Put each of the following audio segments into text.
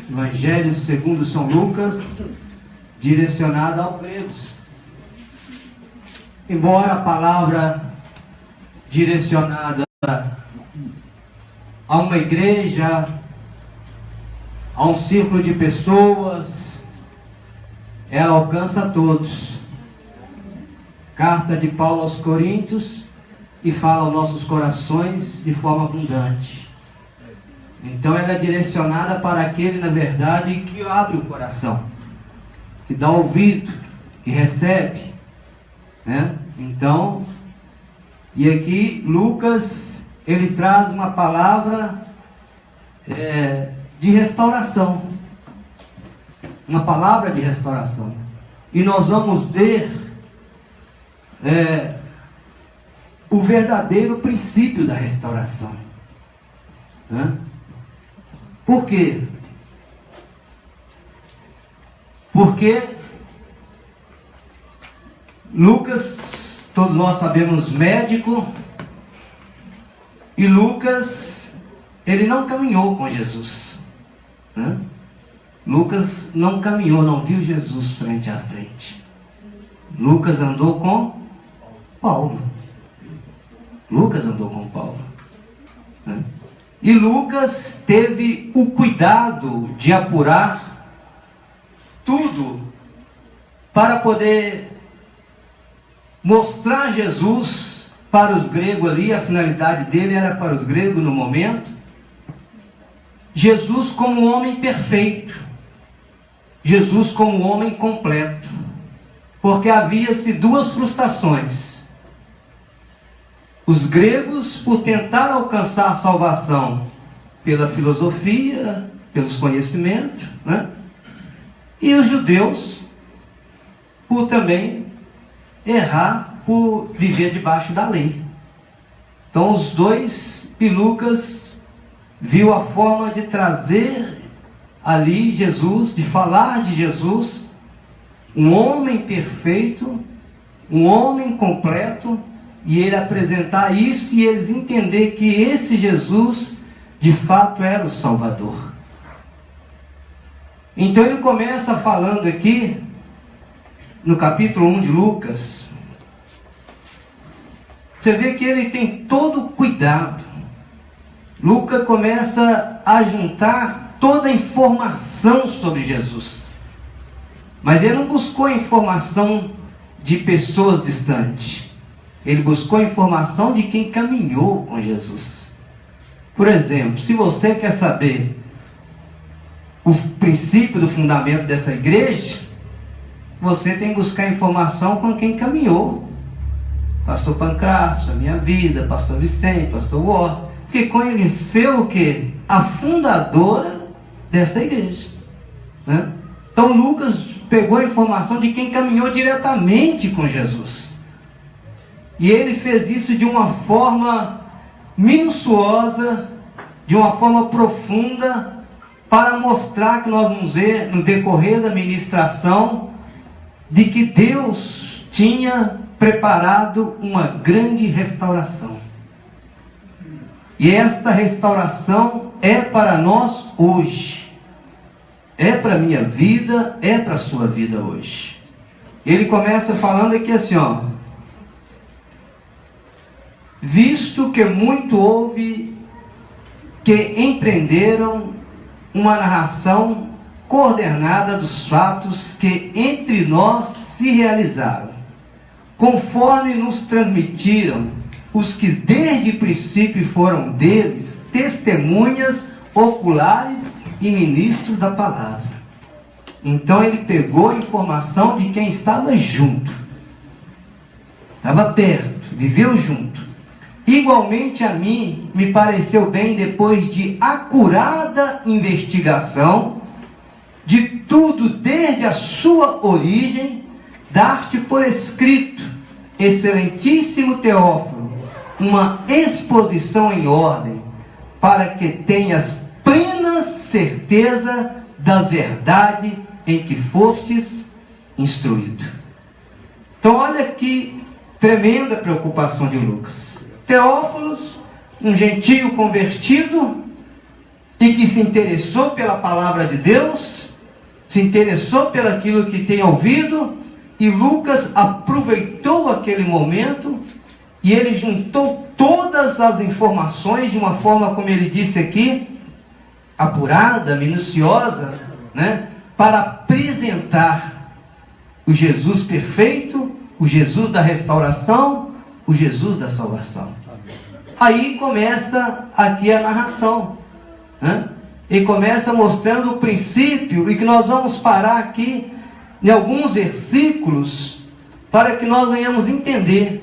Evangelho segundo São Lucas, direcionado aos gregos. Embora a palavra direcionada a uma igreja, a um círculo de pessoas, ela alcança a todos. Carta de Paulo aos Coríntios, e fala aos nossos corações de forma abundante. Então ela é direcionada para aquele, na verdade, que abre o coração, que dá ouvido, que recebe, né? Então, e aqui Lucas, ele traz uma palavra de restauração, uma palavra de restauração, e nós vamos ver o verdadeiro princípio da restauração, né? Por quê? Porque Lucas, todos nós sabemos, médico, e Lucas, ele não caminhou com Jesus, né? Lucas não caminhou, não viu Jesus frente a frente. Lucas andou com Paulo. Lucas andou com Paulo, né? E Lucas teve o cuidado de apurar tudo para poder mostrar Jesus para os gregos ali. A finalidade dele era para os gregos no momento. Jesus como um homem perfeito, Jesus como um homem completo, porque havia-se duas frustrações. Os gregos, por tentar alcançar a salvação pela filosofia, pelos conhecimentos, né? E os judeus, por também errar, por viver debaixo da lei. Então os dois, e Lucas viu a forma de trazer ali Jesus, de falar de Jesus, um homem perfeito, um homem completo, e ele apresentar isso e eles entender que esse Jesus de fato era o Salvador. Então ele começa falando aqui no capítulo 1 de Lucas. Você vê que ele tem todo o cuidado. Lucas começa a juntar toda a informação sobre Jesus, mas ele não buscou informação de pessoas distantes. Ele buscou a informação de quem caminhou com Jesus. Por exemplo, se você quer saber o princípio do fundamento dessa igreja, você tem que buscar informação com quem caminhou. Pastor Pancrácio, a minha vida, Pastor Vicente, Pastor Ward, porque conheceu o quê? A fundadora dessa igreja, né? Então Lucas pegou a informação de quem caminhou diretamente com Jesus. E ele fez isso de uma forma minuciosa, de uma forma profunda, para mostrar que nós vamos ver no decorrer da ministração, de que Deus tinha preparado uma grande restauração. E esta restauração é para nós hoje. É para a minha vida, é para a sua vida hoje. Ele começa falando aqui assim, ó. Visto que muito houve que empreenderam uma narração coordenada dos fatos que entre nós se realizaram, conforme nos transmitiram os que desde o princípio foram deles testemunhas oculares e ministros da palavra. Então ele pegou a informação de quem estava junto, estava perto, viveu junto. Igualmente a mim me pareceu bem, depois de acurada investigação de tudo desde a sua origem, dar-te por escrito, excelentíssimo Teófilo, uma exposição em ordem, para que tenhas plena certeza das verdades em que fostes instruído. Então olha que tremenda preocupação de Lucas. Teófilo, um gentio convertido, e que se interessou pela palavra de Deus, se interessou pelo aquilo que tem ouvido, e Lucas aproveitou aquele momento e ele juntou todas as informações de uma forma, como ele disse aqui, apurada, minuciosa, né, para apresentar o Jesus perfeito, o Jesus da restauração, o Jesus da salvação. Aí começa aqui a narração, né? E começa mostrando o princípio, e que nós vamos parar aqui em alguns versículos para que nós venhamos entender.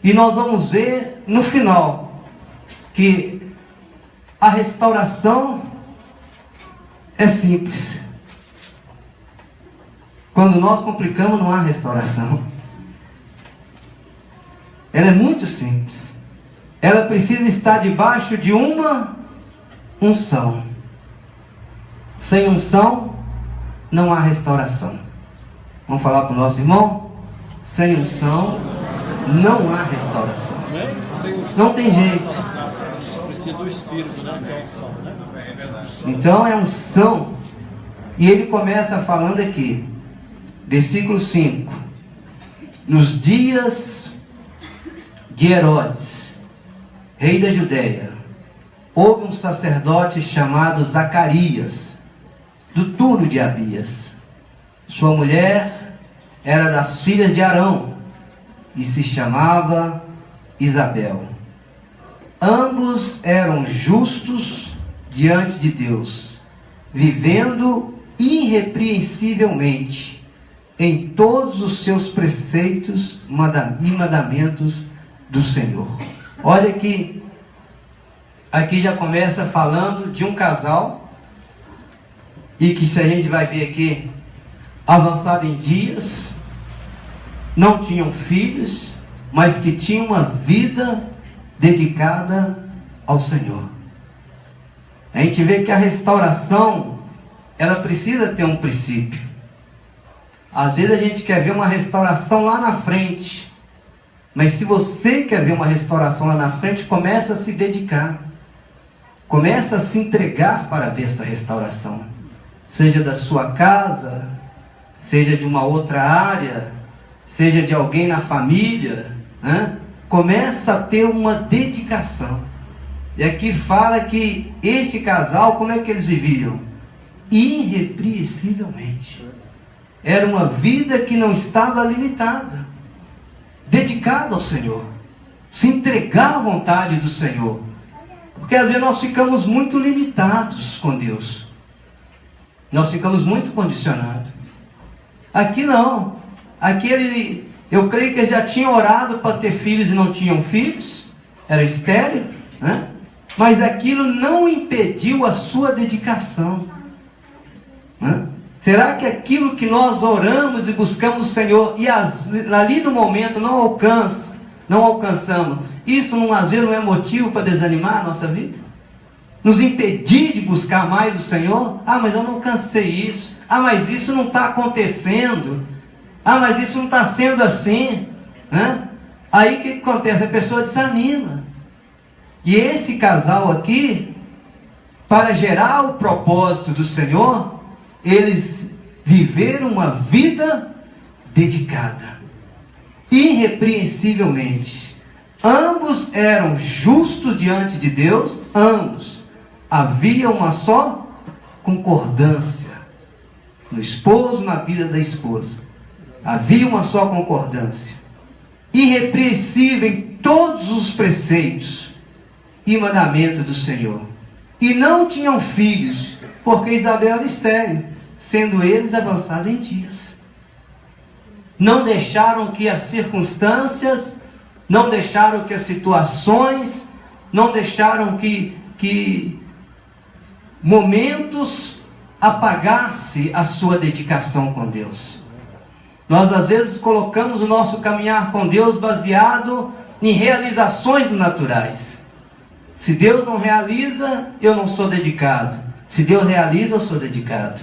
E nós vamos ver no final que a restauração é simples. Quando nós complicamos, não há restauração. Ela é muito simples. Ela precisa estar debaixo de uma unção. Sem unção, não há restauração. Vamos falar para o nosso irmão? Sem unção, não há restauração. Não tem jeito. Precisa do Espírito, né? Que é unção, né? Então é unção. E ele começa falando aqui, versículo 5. Nos dias de Herodes, rei da Judéia, houve um sacerdote chamado Zacarias, do turno de Abias. Sua mulher era das filhas de Arão e se chamava Isabel. Ambos eram justos diante de Deus, vivendo irrepreensivelmente em todos os seus preceitos e mandamentos do Senhor. Olha que aqui já começa falando de um casal, e que, se a gente vai ver aqui, avançado em dias, não tinham filhos, mas que tinham uma vida dedicada ao Senhor. A gente vê que a restauração, ela precisa ter um princípio. Às vezes a gente quer ver uma restauração lá na frente, mas se você quer ver uma restauração lá na frente, começa a se dedicar, começa a se entregar para ver essa restauração. Seja da sua casa, seja de uma outra área, seja de alguém na família, né? Começa a ter uma dedicação. E aqui fala que este casal, como é que eles viviam? Irrepreensivelmente. Era uma vida que não estava limitada, dedicada ao Senhor, se entregar à vontade do Senhor. Porque às vezes nós ficamos muito limitados com Deus. Nós ficamos muito condicionados. Aqui não. Aqui eu creio que eles já tinham orado para ter filhos e não tinham filhos. Era estéril, né? Mas aquilo não impediu a sua dedicação, né? Será que aquilo que nós oramos e buscamos o Senhor, e ali no momento não alcançamos, isso às vezes não é motivo para desanimar a nossa vida? Nos impedir de buscar mais o Senhor? Ah, mas eu não alcancei isso. Ah, mas isso não está acontecendo. Ah, mas isso não está sendo assim, né? Aí o que acontece? A pessoa desanima. E esse casal aqui, para gerar o propósito do Senhor, eles viveram uma vida dedicada, irrepreensivelmente. Ambos eram justos diante de Deus, ambos. Havia uma só concordância no esposo, na vida da esposa. Havia uma só concordância. Irrepreensível em todos os preceitos e mandamentos do Senhor. E não tinham filhos, porque Isabel era estéril, sendo eles avançados em dias. Não deixaram que as circunstâncias, não deixaram que as situações, não deixaram que momentos apagasse a sua dedicação com Deus. Nós às vezes colocamos o nosso caminhar com Deus baseado em realizações naturais. Se Deus não realiza, eu não sou dedicado. Se Deus realiza, eu sou dedicado.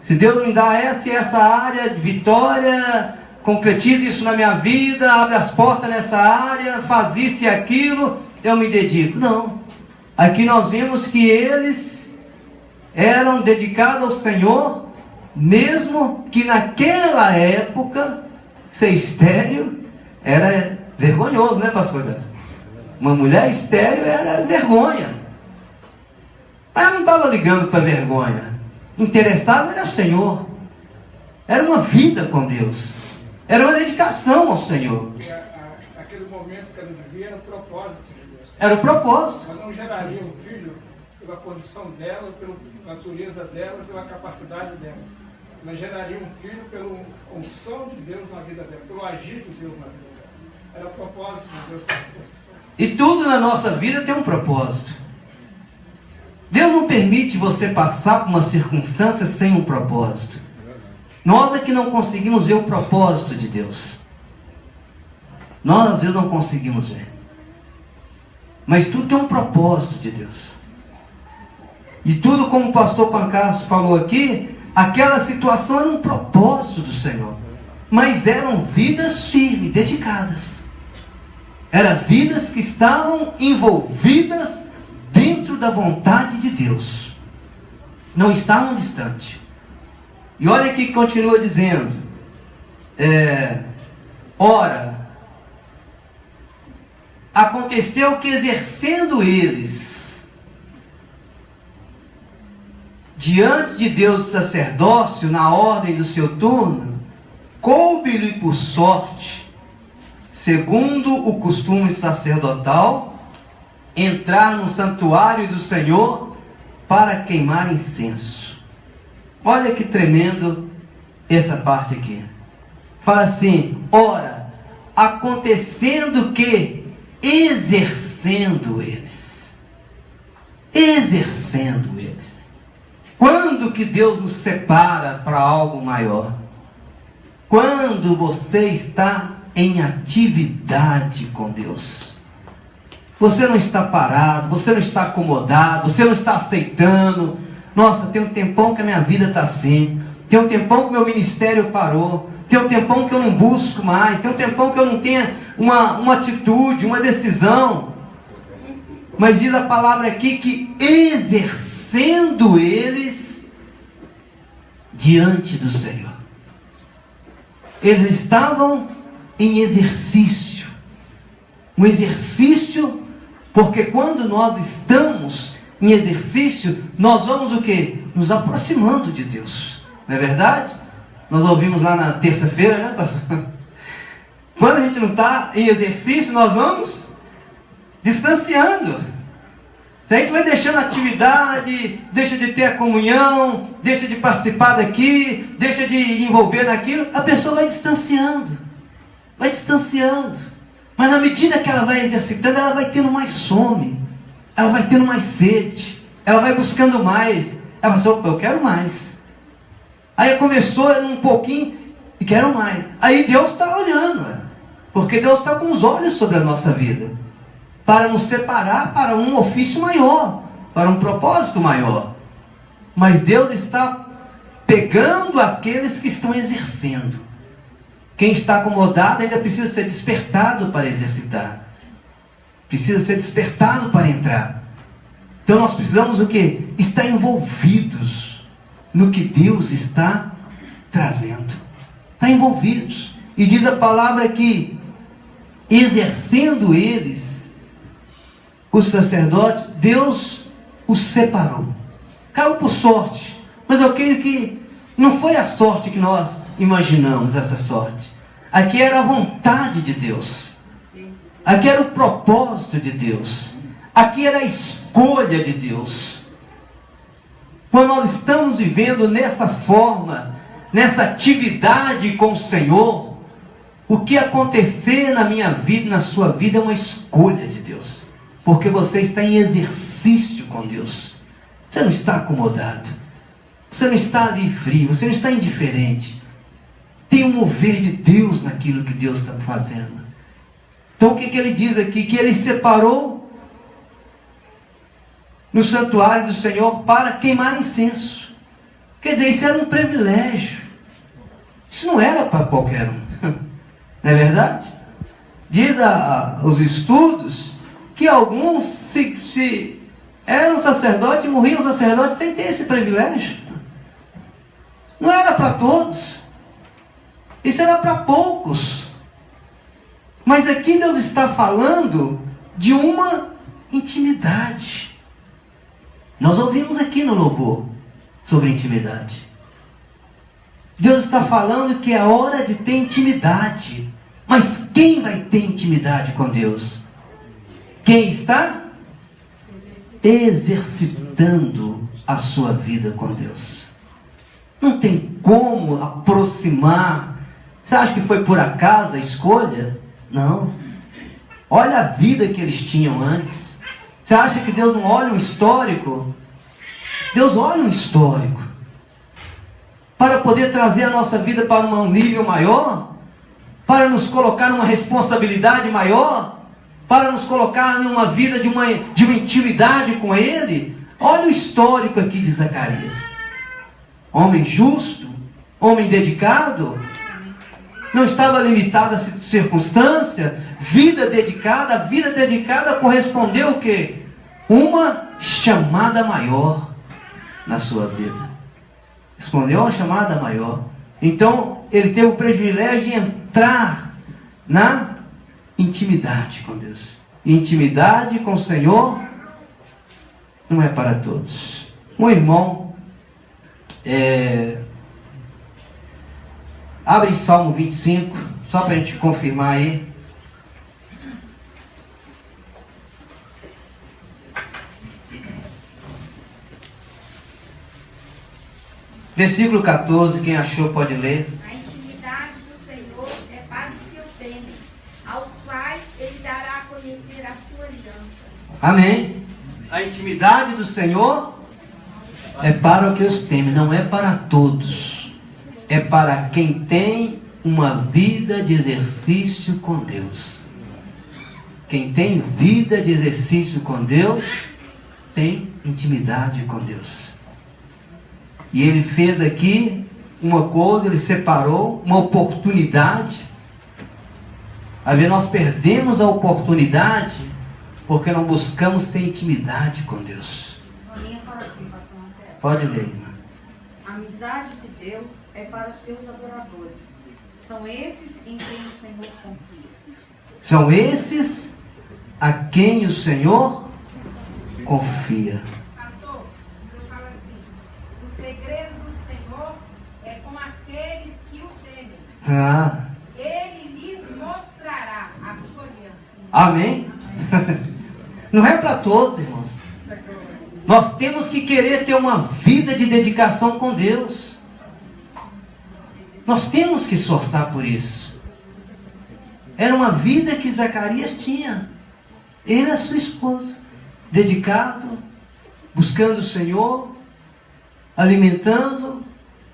Se Deus me dá essa e essa área de vitória, concretiza isso na minha vida, abre as portas nessa área, faz isso e aquilo, eu me dedico. Não. Aqui nós vimos que eles eram dedicados ao Senhor, mesmo que naquela época ser estéril era vergonhoso, né, pastor Graça? Uma mulher estéril era vergonha. Mas ela não estava ligando para vergonha. Interessado era o Senhor. Era uma vida com Deus. Era uma dedicação ao Senhor. Aquele momento que ela vivia era o propósito de Deus. Era o propósito. Ela não geraria um filho pela condição dela, pela natureza dela, pela capacidade dela. Ela geraria um filho pela unção de Deus na vida dela, pelo agir de Deus na vida dela. Era o propósito de Deus para vocês. E tudo na nossa vida tem um propósito. Deus não permite você passar por uma circunstância sem um propósito. Nós é que não conseguimos ver o propósito de Deus. Nós às vezes não conseguimos ver. Mas tudo tem um propósito de Deus. E tudo, como o pastor Pancracio falou aqui, aquela situação era um propósito do Senhor. Mas eram vidas firmes, dedicadas. Eram vidas que estavam envolvidas dentro da vontade de Deus. Não estavam distantes. E olha aqui que continua dizendo. Ora, aconteceu que exercendo eles diante de Deus o sacerdócio na ordem do seu turno, coube-lhe por sorte, segundo o costume sacerdotal, entrar no santuário do Senhor para queimar incenso. Olha que tremendo essa parte aqui. Fala assim: ora, acontecendo que exercendo eles. Quando que Deus nos separa para algo maior? Quando você está em atividade com Deus. Você não está parado, você não está acomodado, você não está aceitando. Nossa, tem um tempão que a minha vida está assim. Tem um tempão que o meu ministério parou. Tem um tempão que eu não busco mais. Tem um tempão que eu não tenho uma atitude, uma decisão. Mas diz a palavra aqui que exercendo eles diante do Senhor. Eles estavam em exercício. Um exercício, porque quando nós estamos em exercício, nós vamos o quê? Nos aproximando de Deus. Não é verdade? Nós ouvimos lá na terça-feira, né, pastor? Quando a gente não está em exercício, nós vamos distanciando. Se a gente vai deixando a atividade, deixa de ter a comunhão, deixa de participar daqui, deixa de envolver naquilo, a pessoa vai distanciando. Vai distanciando. Mas na medida que ela vai exercitando, ela vai tendo mais fome. Ela vai tendo mais sede. Ela vai buscando mais. Ela vai falar, eu quero mais. Aí começou um pouquinho e quero mais. Aí Deus está olhando. Porque Deus está com os olhos sobre a nossa vida. Para nos separar para um ofício maior. Para um propósito maior. Mas Deus está pegando aqueles que estão exercendo. Quem está acomodado ainda precisa ser despertado para exercitar. Precisa ser despertado para entrar. Então nós precisamos o quê? Estar envolvidos no que Deus está trazendo. Está envolvidos. E diz a palavra que exercendo eles, os sacerdotes, Deus os separou. Caiu por sorte. Mas eu creio que não foi a sorte que nós imaginamos, essa sorte. Aqui era a vontade de Deus. Aqui era o propósito de Deus. Aqui era a escolha de Deus. Quando nós estamos vivendo nessa forma, nessa atividade com o Senhor, o que acontecer na minha vida e na sua vida é uma escolha de Deus. Porque você está em exercício com Deus. Você não está acomodado. Você não está ali frio. Você não está indiferente. Tem um mover de Deus naquilo que Deus está fazendo. Então o que ele diz aqui? Que ele separou no santuário do Senhor para queimar incenso. Quer dizer, isso era um privilégio. Isso não era para qualquer um. Não é verdade? Diz os estudos que alguns Era um sacerdote e morria um sacerdote sem ter esse privilégio. Não era para todos. Isso era para poucos. Mas aqui Deus está falando de uma intimidade. Nós ouvimos aqui no louvor sobre intimidade. Deus está falando que é hora de ter intimidade. Mas quem vai ter intimidade com Deus? Quem está exercitando a sua vida com Deus. Não tem como aproximar. Você acha que foi por acaso a escolha? Não. Olha a vida que eles tinham antes. Você acha que Deus não olha um histórico? Deus olha um histórico. Para poder trazer a nossa vida para um nível maior, para nos colocar numa responsabilidade maior, para nos colocar numa vida de uma intimidade com Ele. Olha o histórico aqui de Zacarias. Homem justo, homem dedicado, não estava limitado a circunstância, vida dedicada. A vida dedicada correspondeu o quê? Uma chamada maior na sua vida. Respondeu a uma chamada maior. Então, ele teve o privilégio de entrar na intimidade com Deus. E intimidade com o Senhor não é para todos. Um irmão, abre Salmo 25, só para a gente confirmar aí. Versículo 14, quem achou pode ler. A intimidade do Senhor é para os que o temem, aos quais Ele dará a conhecer a sua aliança. Amém. A intimidade do Senhor é para os que os temem, não é para todos. É para quem tem uma vida de exercício com Deus. Quem tem vida de exercício com Deus, tem intimidade com Deus. E ele fez aqui uma coisa, ele separou uma oportunidade. Às vezes nós perdemos a oportunidade porque não buscamos ter intimidade com Deus. Pode ler, irmã. A amizade de Deus é para os seus adoradores. São esses em quem o Senhor confia. São esses a quem o Senhor confia. Pastor, eu falo assim: o segredo do Senhor é com aqueles que o temem. Ele lhes mostrará a sua aliança. Amém? Não é para todos, irmãos. Nós temos que querer ter uma vida de dedicação com Deus. Nós temos que esforçar por isso. Era uma vida que Zacarias tinha. Ele e a sua esposa, dedicado, buscando o Senhor, alimentando,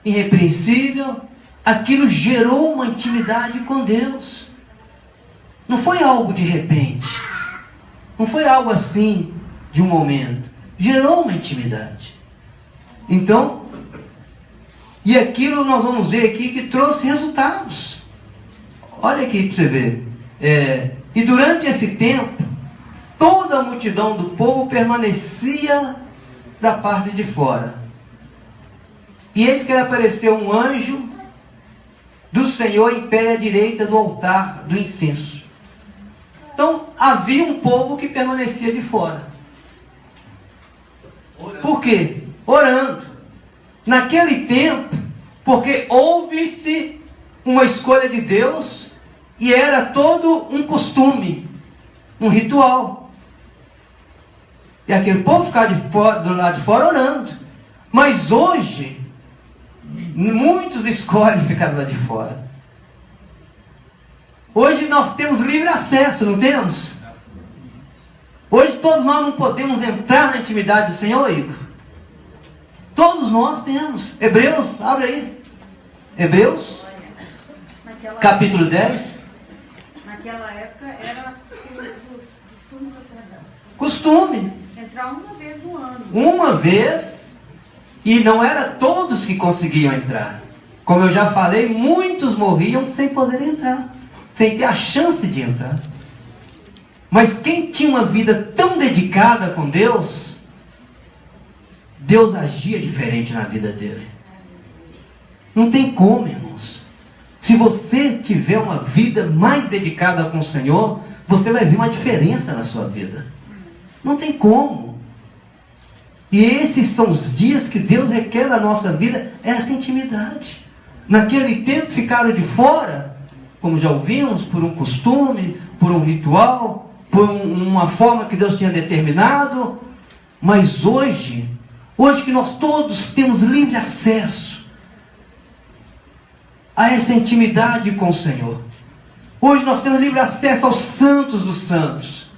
irrepreensível. Aquilo gerou uma intimidade com Deus. Não foi algo de repente. Não foi algo assim, de um momento. Gerou uma intimidade. Então, e aquilo nós vamos ver aqui que trouxe resultados. Olha aqui para você ver. E durante esse tempo, toda a multidão do povo permanecia da parte de fora. E eis que apareceu um anjo do Senhor em pé à direita do altar do incenso. Então, havia um povo que permanecia de fora. Por quê? Orando. Naquele tempo, porque houve-se uma escolha de Deus e era todo um costume, um ritual. E aquele povo ficava do lado de fora orando. Mas hoje, muitos escolhem ficar do lado de fora. Hoje nós temos livre acesso, não temos? Hoje todos nós não podemos entrar na intimidade do Senhor, Igor. Todos nós temos. Hebreus, abre aí. Hebreus, capítulo 10. Naquela época era costume sacerdotal. Costume. Entrar uma vez no ano. Uma vez, e não era todos que conseguiam entrar. Como eu já falei, muitos morriam sem poder entrar, sem ter a chance de entrar. Mas quem tinha uma vida tão dedicada com Deus, Deus agia diferente na vida dele. Não tem como, irmãos. Se você tiver uma vida mais dedicada com o Senhor, você vai ver uma diferença na sua vida. Não tem como. E esses são os dias que Deus requer da nossa vida, essa intimidade. Naquele tempo ficaram de fora, como já ouvimos, por um costume, por um ritual, por uma forma que Deus tinha determinado. Mas hoje que nós todos temos livre acesso a essa intimidade com o Senhor. Hoje nós temos livre acesso aos santos dos santos.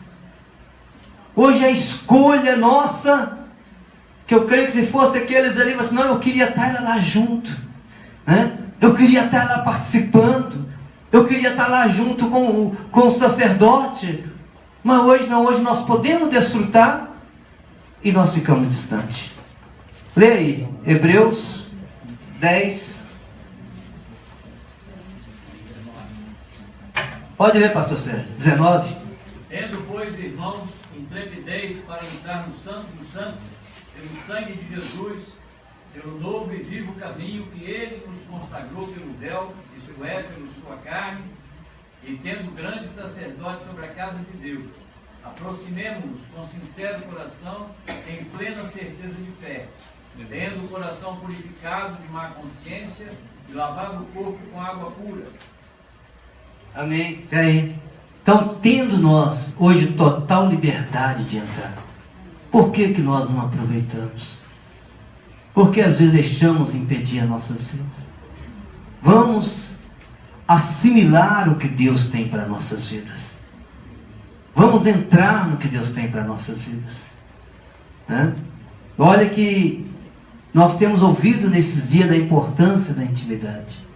Hoje a escolha nossa, que eu creio que se fosse aqueles ali, mas não, eu queria estar lá junto, né? Eu queria estar lá participando, eu queria estar lá junto com o sacerdote, mas hoje não, hoje nós podemos desfrutar e nós ficamos distantes. Lê aí, Hebreus 10. Pode ler, pastor Sérgio. 19. Tendo, pois, irmãos, intrepidez para entrar no Santo dos Santos, pelo sangue de Jesus, pelo novo e vivo caminho que Ele nos consagrou pelo véu, isto é, pela sua carne, e tendo grande sacerdote sobre a casa de Deus, aproximemo-nos com sincero coração, em plena certeza de fé, tendo o coração purificado de má consciência e lavado o corpo com água pura. Amém. É aí. Então, tendo nós hoje total liberdade de entrar, por que nós não aproveitamos? Porque às vezes deixamos impedir as nossas vidas. Vamos assimilar o que Deus tem para nossas vidas. Vamos entrar no que Deus tem para nossas vidas, né? Olha que nós temos ouvido nesses dias da importância da intimidade.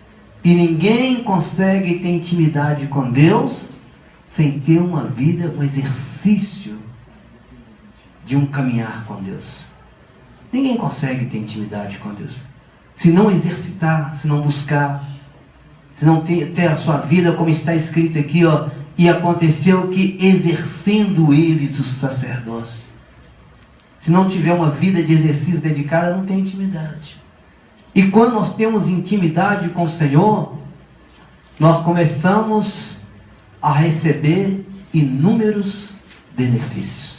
E ninguém consegue ter intimidade com Deus sem ter uma vida, um exercício de um caminhar com Deus. Ninguém consegue ter intimidade com Deus se não exercitar, se não buscar, se não ter a sua vida como está escrito aqui, ó. E aconteceu que exercendo eles o sacerdócio. Se não tiver uma vida de exercício dedicada, não tem intimidade. E quando nós temos intimidade com o Senhor, nós começamos a receber inúmeros benefícios.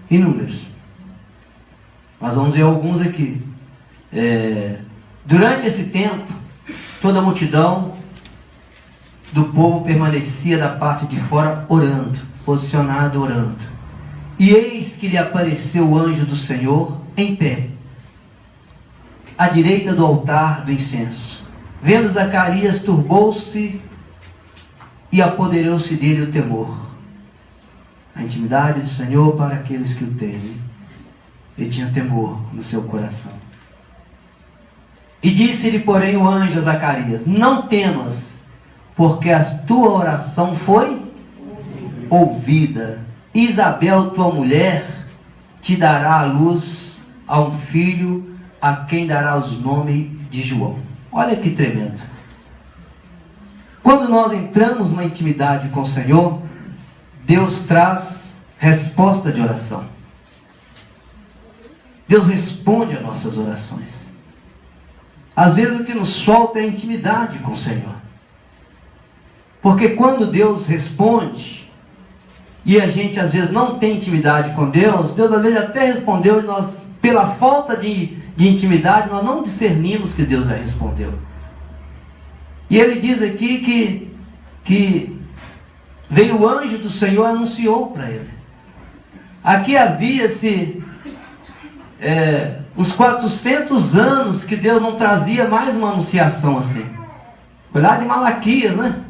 Inúmeros. Nós vamos ver alguns aqui. Durante esse tempo, toda a multidão do povo permanecia da parte de fora orando, posicionado orando. E eis que lhe apareceu o anjo do Senhor em pé, à direita do altar do incenso. Vendo Zacarias, turbou-se e apoderou-se dele o temor. A intimidade do Senhor para aqueles que o temem. Ele tinha temor no seu coração. E disse-lhe, porém, o anjo a Zacarias: não temas, porque a tua oração foi ouvida. Isabel, tua mulher, te dará à luz a um filho, a quem darás o nome de João. Olha que tremendo. Quando nós entramos numa intimidade com o Senhor, Deus traz resposta de oração. Deus responde às nossas orações. Às vezes o que nos falta é a intimidade com o Senhor. Porque quando Deus responde, e a gente às vezes não tem intimidade com Deus, Deus às vezes até respondeu e nós, pela falta de intimidade, nós não discernimos que Deus já respondeu. E ele diz aqui que veio o anjo do Senhor e anunciou para ele. Aqui havia-se uns 400 anos que Deus não trazia mais uma anunciação assim. Foi lá de Malaquias, né?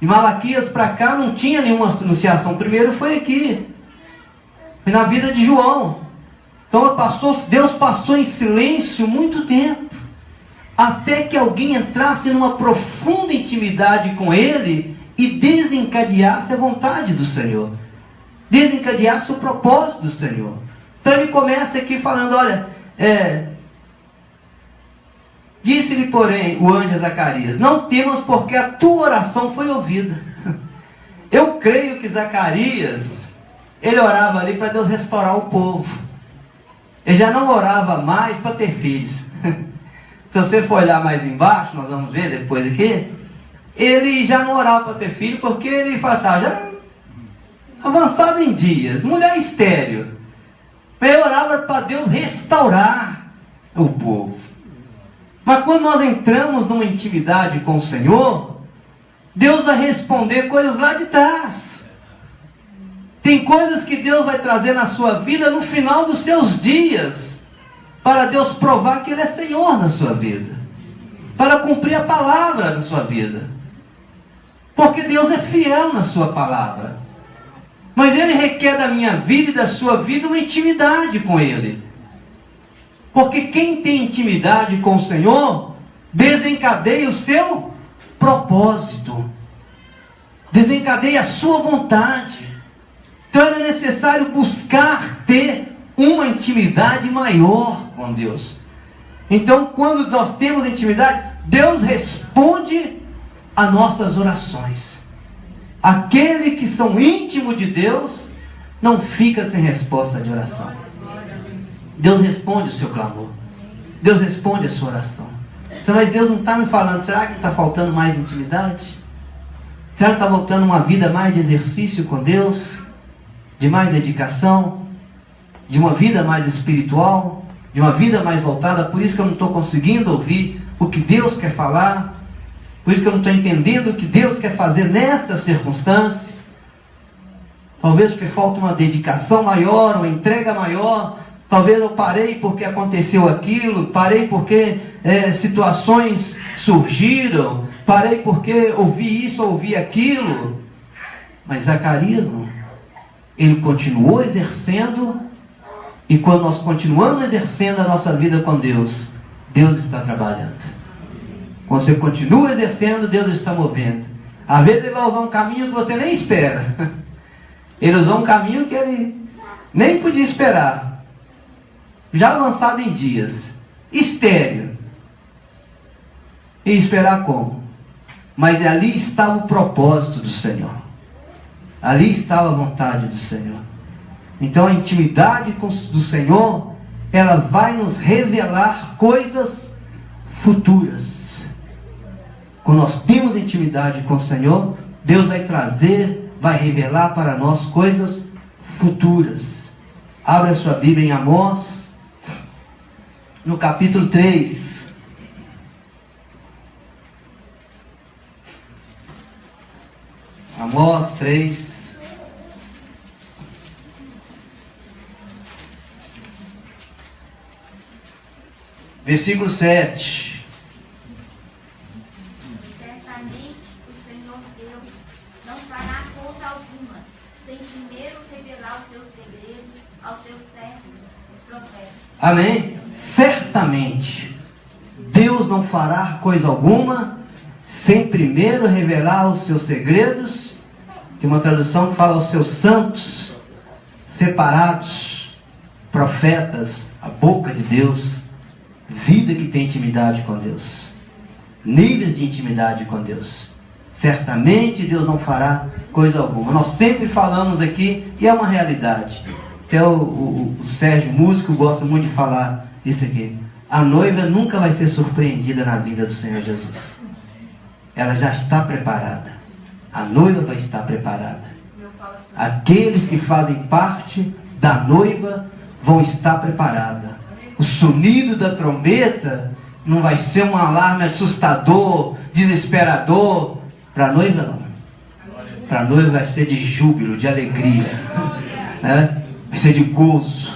De Malaquias para cá não tinha nenhuma anunciação. Primeiro foi aqui, foi na vida de João. Então Deus passou em silêncio muito tempo, até que alguém entrasse numa profunda intimidade com Ele e desencadeasse a vontade do Senhor, desencadeasse o propósito do Senhor. Então ele começa aqui falando, olha, disse-lhe, porém, o anjo a Zacarias: não temas, porque a tua oração foi ouvida. Eu creio que Zacarias, ele orava ali para Deus restaurar o povo. Ele já não orava mais para ter filhos. Se você for olhar mais embaixo, nós vamos ver depois aqui, ele já não orava para ter filho, porque ele passava já avançado em dias, mulher estéril. Ele orava para Deus restaurar o povo. Mas quando nós entramos numa intimidade com o Senhor, Deus vai responder coisas lá de trás. Tem coisas que Deus vai trazer na sua vida no final dos seus dias, para Deus provar que Ele é Senhor na sua vida, para cumprir a palavra na sua vida, porque Deus é fiel na sua palavra. Mas Ele requer da minha vida e da sua vida uma intimidade com Ele, porque quem tem intimidade com o Senhor desencadeia o seu propósito, desencadeia a sua vontade. Então é necessário buscar ter uma intimidade maior com Deus. Então, quando nós temos intimidade, Deus responde a nossas orações. Aquele que são íntimo de Deus não fica sem resposta de oração. Deus responde o seu clamor. Deus responde a sua oração. Mas Deus não está me falando, será que está faltando mais intimidade? Será que está faltando uma vida mais de exercício com Deus? De mais dedicação? De uma vida mais espiritual? De uma vida mais voltada? Por isso que eu não estou conseguindo ouvir o que Deus quer falar. Por isso que eu não estou entendendo o que Deus quer fazer nessa circunstância. Talvez porque falta uma dedicação maior, uma entrega maior. Talvez eu parei porque aconteceu aquilo. Parei porque situações surgiram. Parei porque ouvi isso, ouvi aquilo. Mas Zacarias não. Ele continuou exercendo. E quando nós continuamos exercendo a nossa vida com Deus, Deus está trabalhando. Quando você continua exercendo, Deus está movendo. Às vezes Ele vai usar um caminho que você nem espera. Ele usou um caminho que Ele nem podia esperar. Já avançado em dias. Estéril. E esperar como? Mas ali estava o propósito do Senhor. Ali estava a vontade do Senhor. Então a intimidade do Senhor, ela vai nos revelar coisas futuras. Quando nós temos intimidade com o Senhor, Deus vai trazer, vai revelar para nós coisas futuras. Abra a sua Bíblia em Amós, no capítulo 3. Amós 3. Versículo 7. Certamente o Senhor Deus não fará coisa alguma, sem primeiro revelar os seus segredos aos seus servos, os profetas. Amém? Certamente Deus não fará coisa alguma sem primeiro revelar os seus segredos. Tem uma tradução que fala aos seus santos, separados, profetas, a boca de Deus. Vida que tem intimidade com Deus, níveis de intimidade com Deus. Certamente Deus não fará coisa alguma. Nós sempre falamos aqui, e é uma realidade. Até o Sérgio, músico, gosta muito de falar isso aqui. A noiva nunca vai ser surpreendida na vida do Senhor Jesus. Ela já está preparada. A noiva vai estar preparada. Aqueles que fazem parte da noiva vão estar preparados. O sonido da trombeta não vai ser um alarme assustador, desesperador. Para a noiva não. Para a noiva vai ser de júbilo, de alegria, né? Vai ser de gozo.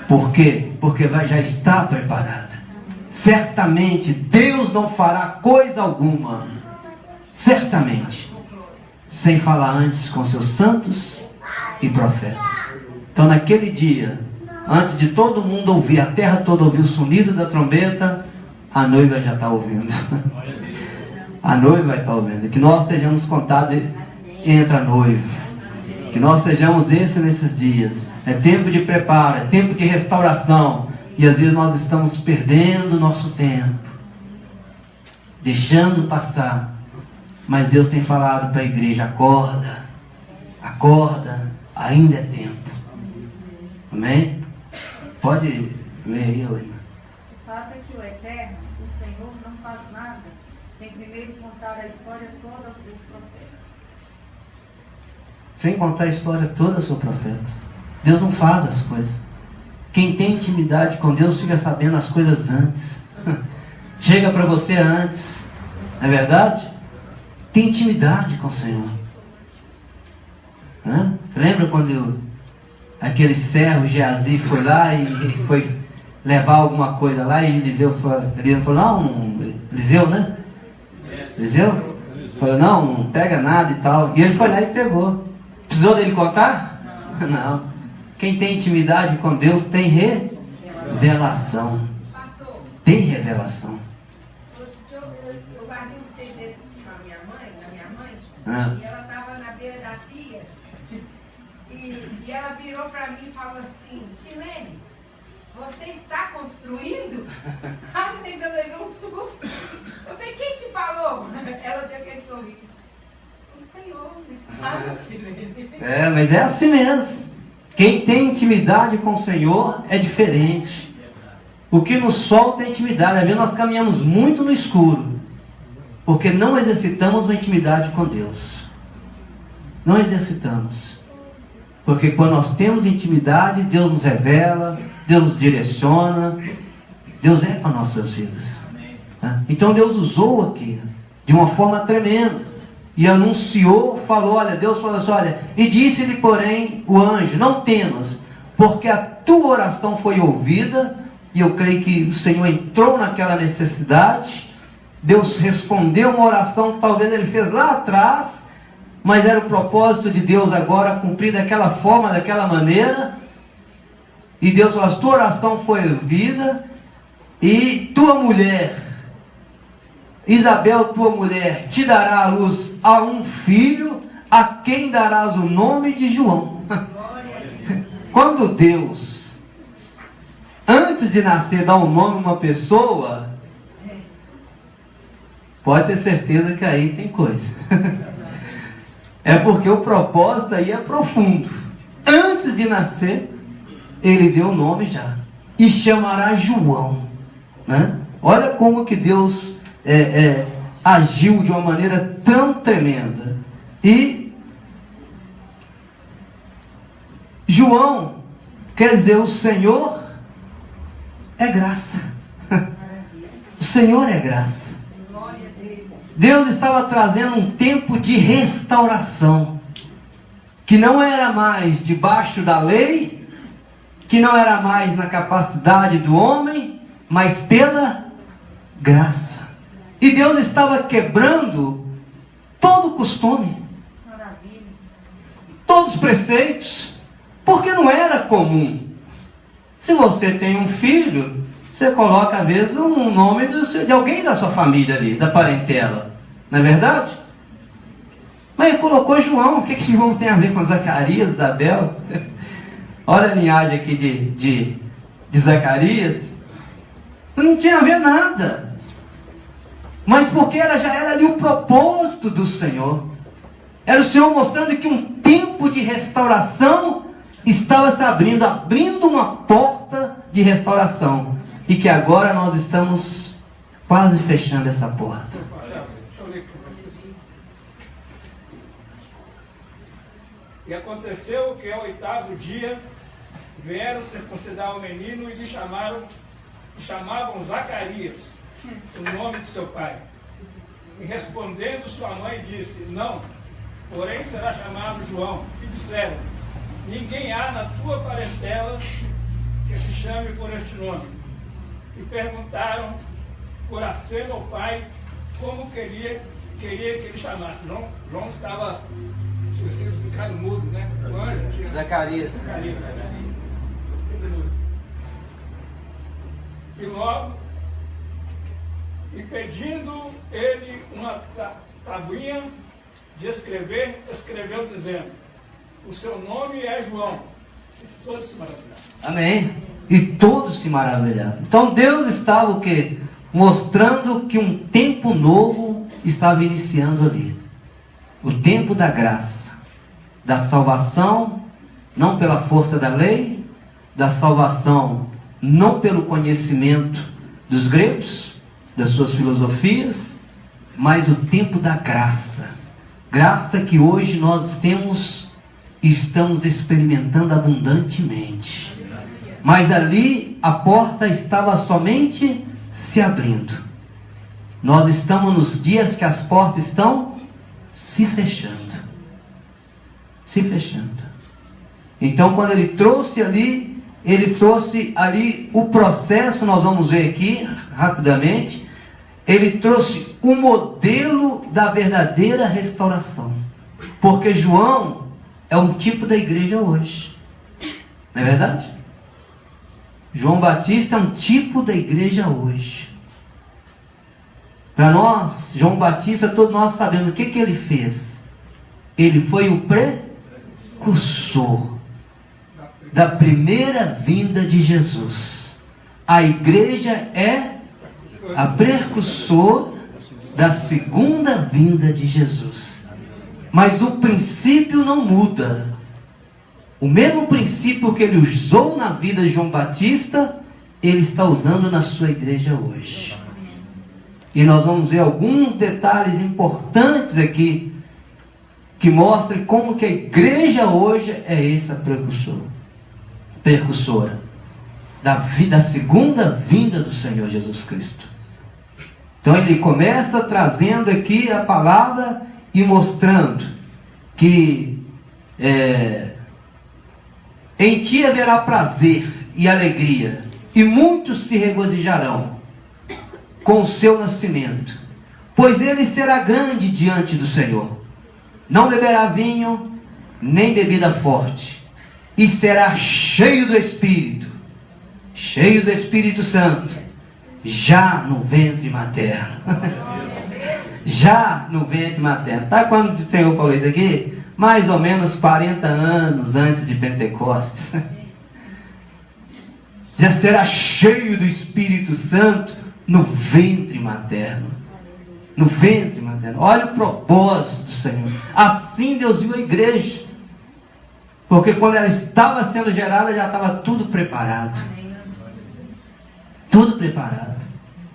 Por quê? Porque já está preparada. Certamente Deus não fará coisa alguma, certamente, sem falar antes com seus santos e profetas. Então naquele dia, antes de todo mundo ouvir, a terra toda ouvir o sonido da trombeta, a noiva já está ouvindo. A noiva vai estar ouvindo. Que nós sejamos contados entre a noiva. Que nós sejamos esses nesses dias. É tempo de preparo, é tempo de restauração. E às vezes nós estamos perdendo o nosso tempo, deixando passar. Mas Deus tem falado para a igreja: acorda, acorda, ainda é tempo. Amém? Pode ler aí, irmã. O fato é que o Eterno, o Senhor, não faz nada sem primeiro contar a história toda aos seus profetas. Sem contar a história toda aos seus profetas. Deus não faz as coisas. Quem tem intimidade com Deus fica sabendo as coisas antes. Chega para você antes. Não é verdade? Tem intimidade com o Senhor. Lembra quando aquele servo Geazi foi lá e foi levar alguma coisa lá e Eliseu falou, não, Eliseu, né? Eliseu? Falou, não pega nada e tal. E ele foi lá e pegou. Precisou dele contar? Não. Quem tem intimidade com Deus tem revelação. Pastor, Tem revelação. eu guardei um segredo da minha mãe, Ah. e ela estava na beira da pia, e ela virou para mim e falou assim, Chilene, você está construindo? Mas eu levei um susto. Eu falei, quem te falou? Ela deu aquele sorriso. O Senhor me fala, Chilene. Mas é assim mesmo. Quem tem intimidade com o Senhor é diferente. O que nos solta é intimidade. Às vezes nós caminhamos muito no escuro, porque não exercitamos uma intimidade com Deus. Não exercitamos. Porque quando nós temos intimidade, Deus nos revela, Deus nos direciona. Deus é para nossas vidas. Então Deus usou aqui de uma forma tremenda. E anunciou, falou, Deus falou assim, e disse-lhe, porém, o anjo, não temas, porque a tua oração foi ouvida, e eu creio que o Senhor entrou naquela necessidade. Deus respondeu uma oração que talvez ele fez lá atrás, mas era o propósito de Deus agora cumprir daquela forma, daquela maneira. E Deus falou, a tua oração foi ouvida, e tua mulher, Isabel, tua mulher, te dará à luz a um filho, a quem darás o nome de João. Quando Deus, antes de nascer, dá um nome a uma pessoa, pode ter certeza que aí tem coisa. É porque o propósito aí é profundo. Antes de nascer, ele deu o nome já. E chamará João. Olha como que Deus agiu de uma maneira tão tremenda. E João quer dizer, o Senhor é graça. O Senhor é graça. Deus estava trazendo um tempo de restauração, que não era mais debaixo da lei, que não era mais na capacidade do homem, mas pela graça. E Deus estava quebrando todo o costume, todos os preceitos, porque não era comum. Se você tem um filho, você coloca às vezes um nome de alguém da sua família ali, da parentela, não é verdade? Mas ele colocou João. O que João tem a ver com Zacarias, Isabel? Olha a linhagem aqui de Zacarias. Não tinha a ver nada. Mas porque já era ali o propósito do Senhor. Era o Senhor mostrando que um tempo de restauração estava se abrindo uma porta de restauração. E que agora nós estamos quase fechando essa porta. Deixa eu ler aqui. E aconteceu que ao 8º dia vieram circuncidar o menino e lhe chamavam Zacarias, o nome de seu pai. E respondendo sua mãe disse, não, porém será chamado João. E disseram, ninguém há na tua parentela que se chame por este nome. E perguntaram por aceno ao pai como queria que ele chamasse. João estava, tinha sido ficado mudo, né? O anjo tinha... Zacarias. E logo, e pedindo ele uma tabuinha de escrever, escreveu dizendo, o seu nome é João. E todos se maravilharam. Amém. E todos se maravilharam. Então Deus estava o quê? Mostrando que um tempo novo estava iniciando ali. O tempo da graça, da salvação, não pela força da lei, da salvação não pelo conhecimento dos gregos, das suas filosofias, mas o tempo da graça. Graça que hoje nós estamos experimentando abundantemente. Mas ali a porta estava somente se abrindo. Nós estamos nos dias que as portas estão se fechando. Se fechando. Então, quando ele trouxe ali o processo, nós vamos ver aqui rapidamente. Ele trouxe o modelo da verdadeira restauração. Porque João é um tipo da igreja hoje. Não é verdade? João Batista é um tipo da igreja hoje. Para nós, João Batista, todos nós sabemos o que ele fez. Ele foi o precursor da primeira vinda de Jesus. A igreja é a precursor da segunda vinda de Jesus. Mas o princípio não muda. O mesmo princípio que ele usou na vida de João Batista, ele está usando na sua igreja hoje. E nós vamos ver alguns detalhes importantes aqui, que mostram como que a igreja hoje é essa precursora da segunda vinda do Senhor Jesus Cristo. Então ele começa trazendo aqui a palavra e mostrando que em ti haverá prazer e alegria, e muitos se regozijarão com o seu nascimento, pois ele será grande diante do Senhor. Não beberá vinho, nem bebida forte, e será cheio do Espírito Santo, já no ventre materno. Já no ventre materno. Tá quando o Senhor falou isso aqui? Mais ou menos 40 anos antes de Pentecostes. Já será cheio do Espírito Santo no ventre materno. No ventre materno. Olha o propósito do Senhor. Assim Deus viu a igreja. Porque quando ela estava sendo gerada, já estava tudo preparado. Tudo preparado.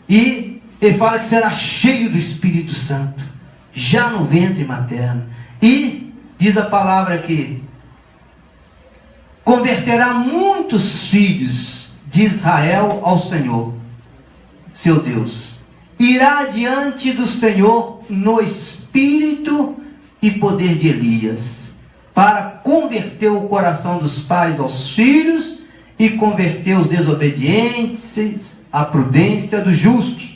E ele fala que será cheio do Espírito Santo, já no ventre materno. E diz a palavra que converterá muitos filhos de Israel ao Senhor, seu Deus. Irá diante do Senhor no espírito e poder de Elias, para converter o coração dos pais aos filhos e converter os desobedientes à prudência dos justos,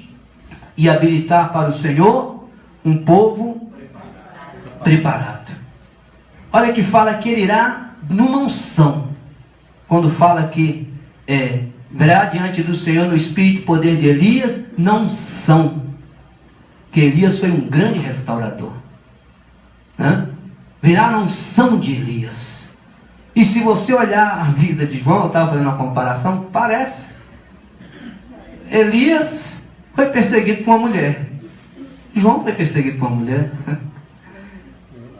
e habilitar para o Senhor um povo preparado. Olha que fala que ele irá numa unção. Quando fala que virá diante do Senhor no espírito e poder de Elias, na unção. Que Elias foi um grande restaurador. Virá na unção de Elias. E se você olhar a vida de João, eu estava fazendo uma comparação, parece. Elias foi perseguido por uma mulher. João foi perseguido por uma mulher.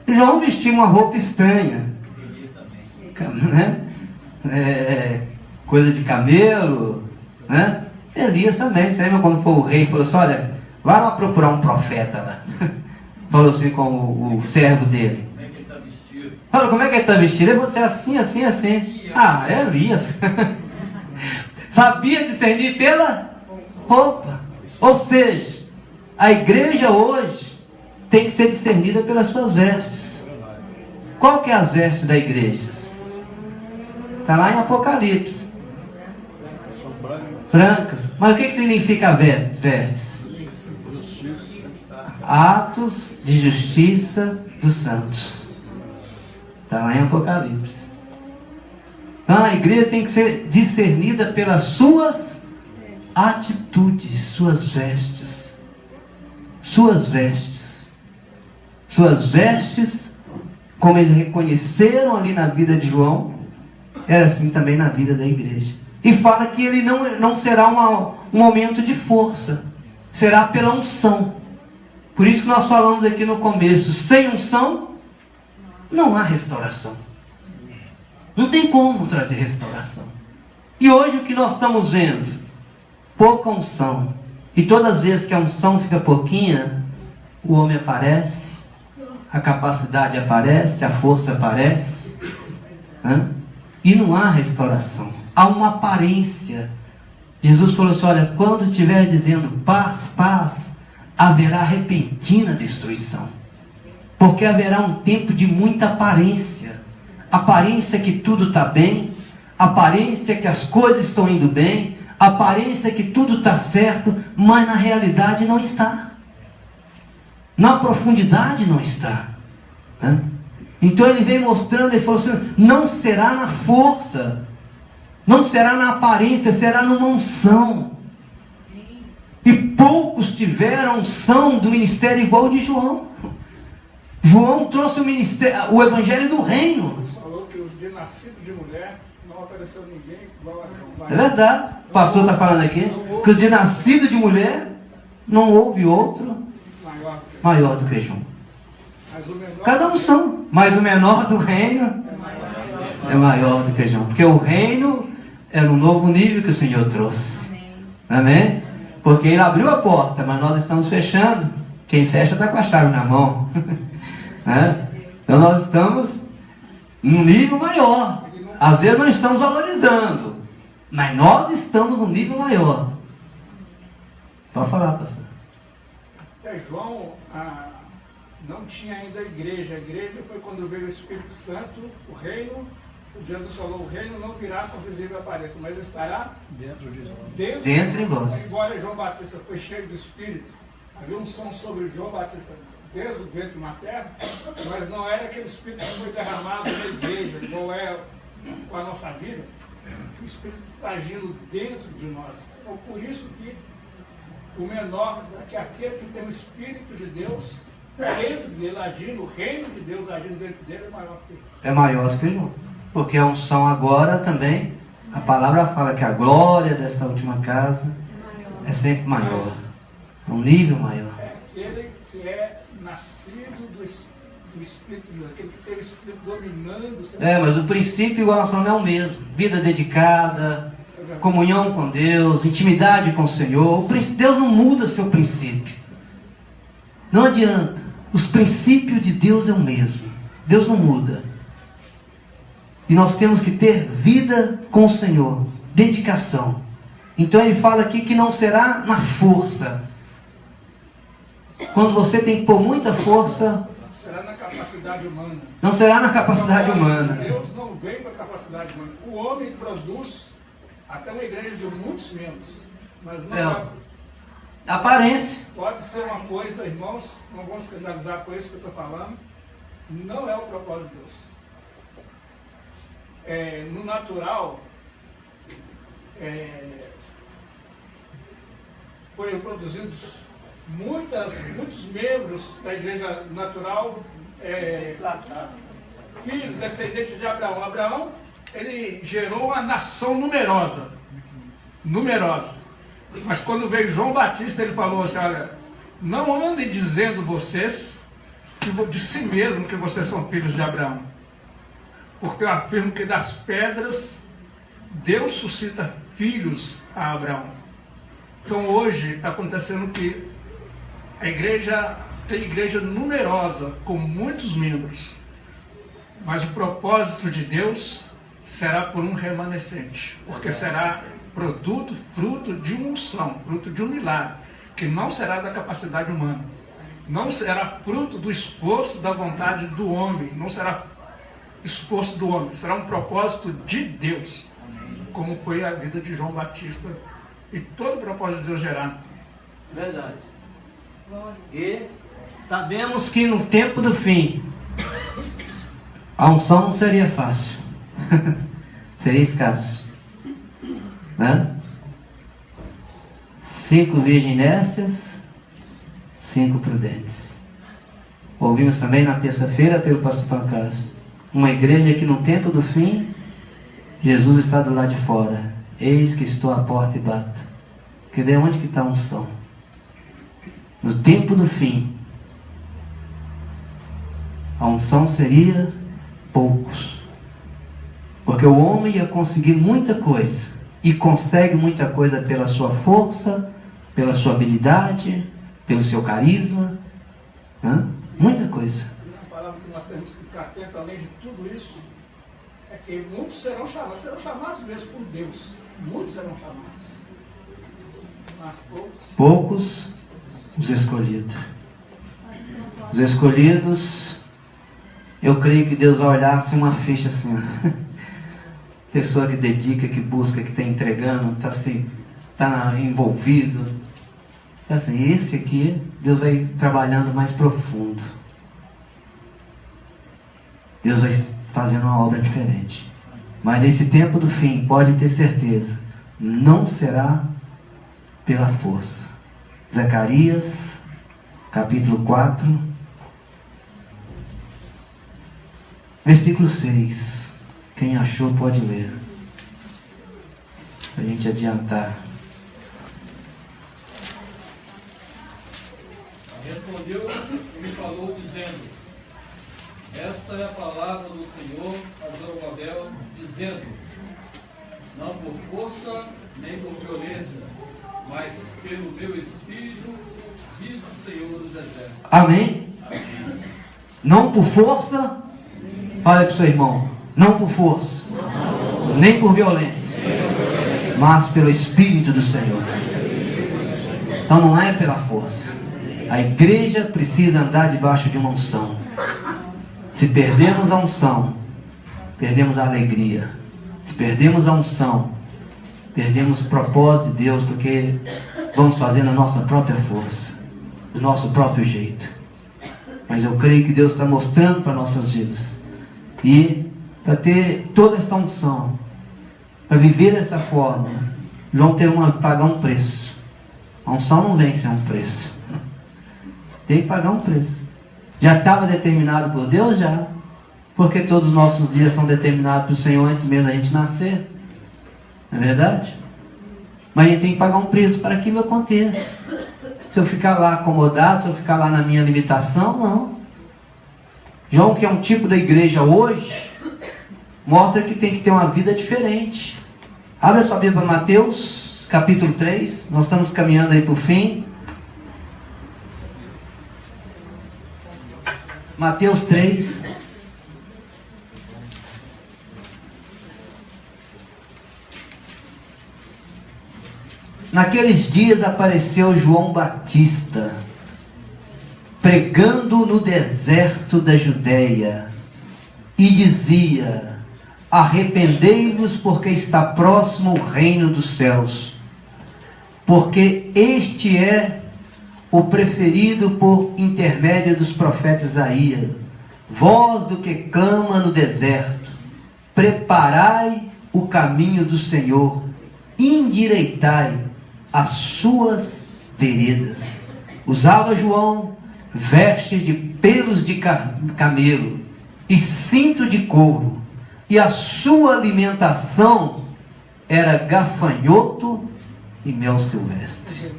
João vestiu uma roupa estranha. Coisa de camelo. Elias também. Você lembra quando foi o rei e falou assim: olha, vai lá procurar um profeta lá. Falou assim com o servo dele. Como é que ele está vestido? Falou, como é que ele está vestido? Ele falou assim, assim. Ah, é Elias. Sabia discernir pela roupa. Ou seja, a igreja hoje tem que ser discernida pelas suas vestes. Qual que é as vestes da igreja? Está lá em Apocalipse. Brancas. Mas o que significa vestes? Atos de justiça dos santos. Está lá em Apocalipse. Então a igreja tem que ser discernida pelas suas atitudes, suas vestes. Suas vestes. Suas vestes, como eles reconheceram ali na vida de João, era assim também na vida da igreja. E fala que ele não será um momento de força, será pela unção. Por isso que nós falamos aqui no começo, sem unção, não há restauração. Não tem como trazer restauração. E hoje o que nós estamos vendo? Pouca unção. E todas as vezes que a unção fica pouquinha, o homem aparece, a capacidade aparece, a força aparece, né? E não há restauração. Há uma aparência. Jesus falou assim, olha, quando estiver dizendo paz, paz, haverá repentina destruição. Porque haverá um tempo de muita aparência. Aparência que tudo está bem, aparência que as coisas estão indo bem, aparência que tudo está certo, mas na realidade não está. Na profundidade não está. Né? Então ele vem mostrando, ele falou assim, não será na força, não será na aparência, será numa unção. E poucos tiveram unção do ministério igual de João. João trouxe o evangelho do reino. Você falou que os de nascidos de mulher não apareceu ninguém igual a João. É verdade. O pastor está falando aqui que os de nascido de mulher não houve outro maior do que João. Mas o menor, Cada um são, mas o menor do reino é maior do que João. Porque o reino é no novo nível que o Senhor trouxe. Amém? Porque ele abriu a porta, mas nós estamos fechando. Quem fecha está com a chave na mão. Né? Então nós estamos num nível maior. Às vezes não estamos valorizando, mas nós estamos num nível maior. Pode falar, pastor. João não tinha ainda a igreja. A igreja foi quando veio o Espírito Santo, o reino. Jesus falou, o reino não virá com visível aparência, mas estará dentro de vós. Embora João Batista foi cheio do Espírito, havia um som sobre João Batista desde o ventre materno, mas não era aquele Espírito que foi derramado na igreja, igual é com a nossa vida. O Espírito está agindo dentro de nós. Então, por isso que o menor, que aquele que tem o Espírito de Deus dentro dele agindo, o reino de Deus agindo dentro dele, é maior que ele. É maior do que João. Porque a unção agora também, a palavra fala que a glória desta última casa é sempre maior. É um nível maior. É aquele que é nascido do Espírito de Deus, aquele que tem o Espírito dominando. Mas o princípio, igual nós falamos, é o mesmo. Vida dedicada, comunhão com Deus, intimidade com o Senhor. Deus não muda seu princípio. Não adianta. Os princípios de Deus é o mesmo. Deus não muda. E nós temos que ter vida com o Senhor, dedicação. Então ele fala aqui que não será na força. Quando você tem que pôr muita força, será na capacidade humana. Não será na capacidade humana. Deus não vem com a capacidade humana. O homem produz até uma igreja de muitos membros, mas não é. Aparência. Pode ser uma coisa, irmãos, não vamos escandalizar com isso que eu estou falando. Não é o propósito de Deus. No natural, foram produzidos muitos membros da igreja natural, filhos, descendentes de Abraão. Abraão, ele gerou uma nação numerosa. Mas quando veio João Batista, ele falou assim, olha, não andem dizendo vocês de si mesmo que vocês são filhos de Abraão. Porque eu afirmo que das pedras Deus suscita filhos a Abraão. Então hoje está acontecendo que a igreja tem igreja numerosa, com muitos membros. Mas o propósito de Deus será por um remanescente. Porque será fruto de uma unção, fruto de um milagre, que não será da capacidade humana. Não será fruto do esforço da vontade do homem. Não será esforço do homem. Será um propósito de Deus. Como foi a vida de João Batista. E todo o propósito de Deus gerar. Verdade. E sabemos que no tempo do fim, a unção não seria fácil. Seria escasso. Né? 5 virgens nécias, 5 prudentes. Ouvimos também na terça-feira pelo pastor Pancas. Uma igreja que no tempo do fim, Jesus está do lado de fora. Eis que estou à porta e bato. Que de onde que está a unção? No tempo do fim, a unção seria poucos. Porque o homem ia conseguir muita coisa, e consegue muita coisa pela sua força, pela sua habilidade, pelo seu carisma, muita coisa. A palavra que nós temos que ficar atento, além de tudo isso, é que muitos serão chamados mesmo por Deus. Muitos serão chamados. Mas poucos os escolhidos. Os escolhidos, eu creio que Deus vai olhar assim uma ficha assim, ó. Pessoa que dedica, que busca, que está entregando, está assim, envolvido. Assim, esse aqui, Deus vai trabalhando mais profundo. Deus vai fazendo uma obra diferente. Mas nesse tempo do fim, pode ter certeza, não será pela força. Zacarias, capítulo 4, versículo 6. Quem achou pode ler, para a gente adiantar. Respondeu e me falou dizendo: essa é a palavra do Senhor a Zorobabel, dizendo: não por força nem por violência, mas pelo meu Espírito, diz o Senhor dos Exércitos. Amém? Amém. Não por força, fala para o seu irmão, não por força, nem por violência, mas pelo Espírito do Senhor. Então não é pela força. A igreja precisa andar debaixo de uma unção. Se perdermos a unção, perdemos a alegria. Se perdemos a unção, perdemos o propósito de Deus, porque vamos fazendo a nossa própria força, do nosso próprio jeito. Mas eu creio que Deus está mostrando para nossas vidas. E para ter toda essa unção, para viver dessa forma, vão ter pagar um preço. A unção não vem sem um preço. Tem que pagar um preço. Já estava determinado por Deus? Já. Porque todos os nossos dias são determinados pelo Senhor antes mesmo da gente nascer. Não é verdade? Mas a gente tem que pagar um preço para que aquilo aconteça. Se eu ficar lá acomodado, se eu ficar lá na minha limitação, não. João, que é um tipo da igreja hoje, mostra que tem que ter uma vida diferente. Abre a sua Bíblia para Mateus, capítulo 3. Nós estamos caminhando aí para o fim. Mateus 3. Naqueles dias apareceu João Batista, pregando no deserto da Judeia, e dizia: arrependei-vos, porque está próximo o reino dos céus. Porque este é o preferido por intermédio dos profetas Isaías, voz do que clama no deserto: preparai o caminho do Senhor, endireitai as suas veredas. Usava João vestes de pelos de camelo e cinto de couro, e a sua alimentação era gafanhoto e mel silvestre.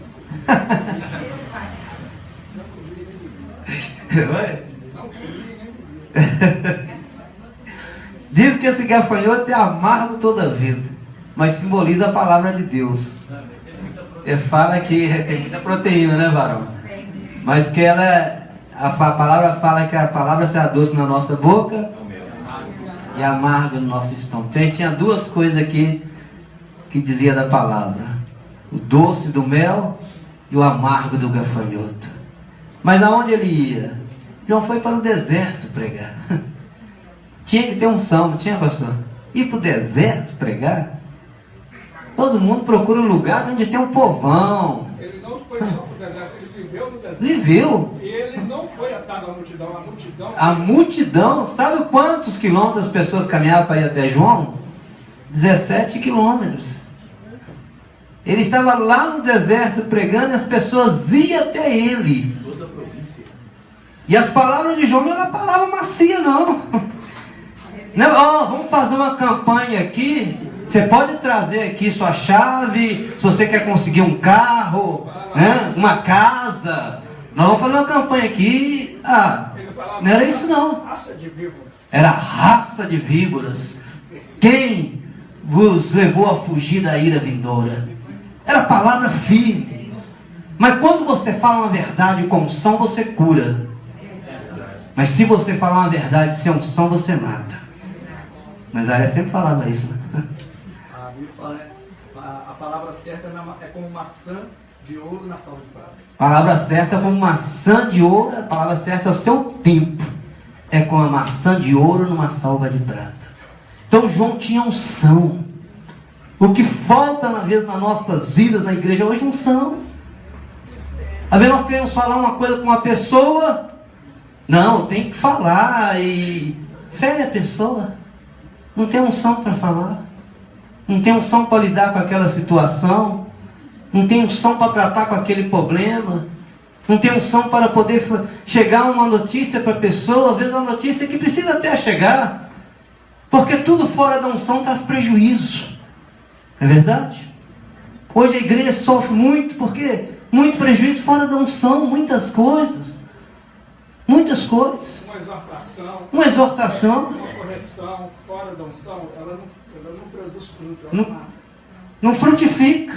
Diz que esse gafanhoto é amargo toda a vida, mas simboliza a palavra de Deus. Fala que tem muita proteína, né, varão? Mas que a palavra fala que a palavra será doce na nossa boca e amarga no nosso estômago. Então a gente tinha duas coisas aqui que dizia da palavra: o doce do mel e o amargo do gafanhoto. Mas aonde ele ia? João foi para o deserto pregar. Tinha que ter unção, não tinha, pastor? Ir para o deserto pregar? Todo mundo procura um lugar onde tem um povão. Ele não foi só para o deserto, ele viveu no deserto. Viveu. E ele não foi atrás da multidão, a multidão, sabe quantos quilômetros as pessoas caminhavam para ir até João? 17 quilômetros. Ele estava lá no deserto pregando e as pessoas iam até ele. Toda a província. E as palavras de João não eram palavra macia, não. Não, vamos fazer uma campanha aqui. Você pode trazer aqui sua chave, se você quer conseguir um carro, né, uma casa. Nós vamos fazer uma campanha aqui. Não era isso não. Raça de víboras. Era raça de víboras. Quem vos levou a fugir da ira vindoura. Era palavra firme. Mas quando você fala uma verdade com unção, você cura. Mas se você falar uma verdade sem unção, você mata. Mas a Aré sempre falava isso, né? A Bíblia fala, a palavra certa é como maçã de ouro na salva de prata. Palavra certa é como maçã de ouro. A palavra certa é o seu tempo. É como a maçã de ouro numa salva de prata. Então João tinha unção. O que falta, às vezes, nas nossas vidas, na igreja hoje, é unção. Às vezes nós queremos falar uma coisa com uma pessoa. Não, eu tenho que falar. E fere a pessoa. Não tem unção para falar. Não tem unção para lidar com aquela situação. Não tem unção para tratar com aquele problema. Não tem unção para poder chegar uma notícia para a pessoa. Às vezes uma notícia que precisa até chegar. Porque tudo fora da unção traz prejuízo. É verdade? Hoje a igreja sofre muito porque muito prejuízo fora da unção. Muitas coisas. Muitas coisas. Uma exortação. Uma correção fora da unção, ela não produz fruto. Ela Não frutifica.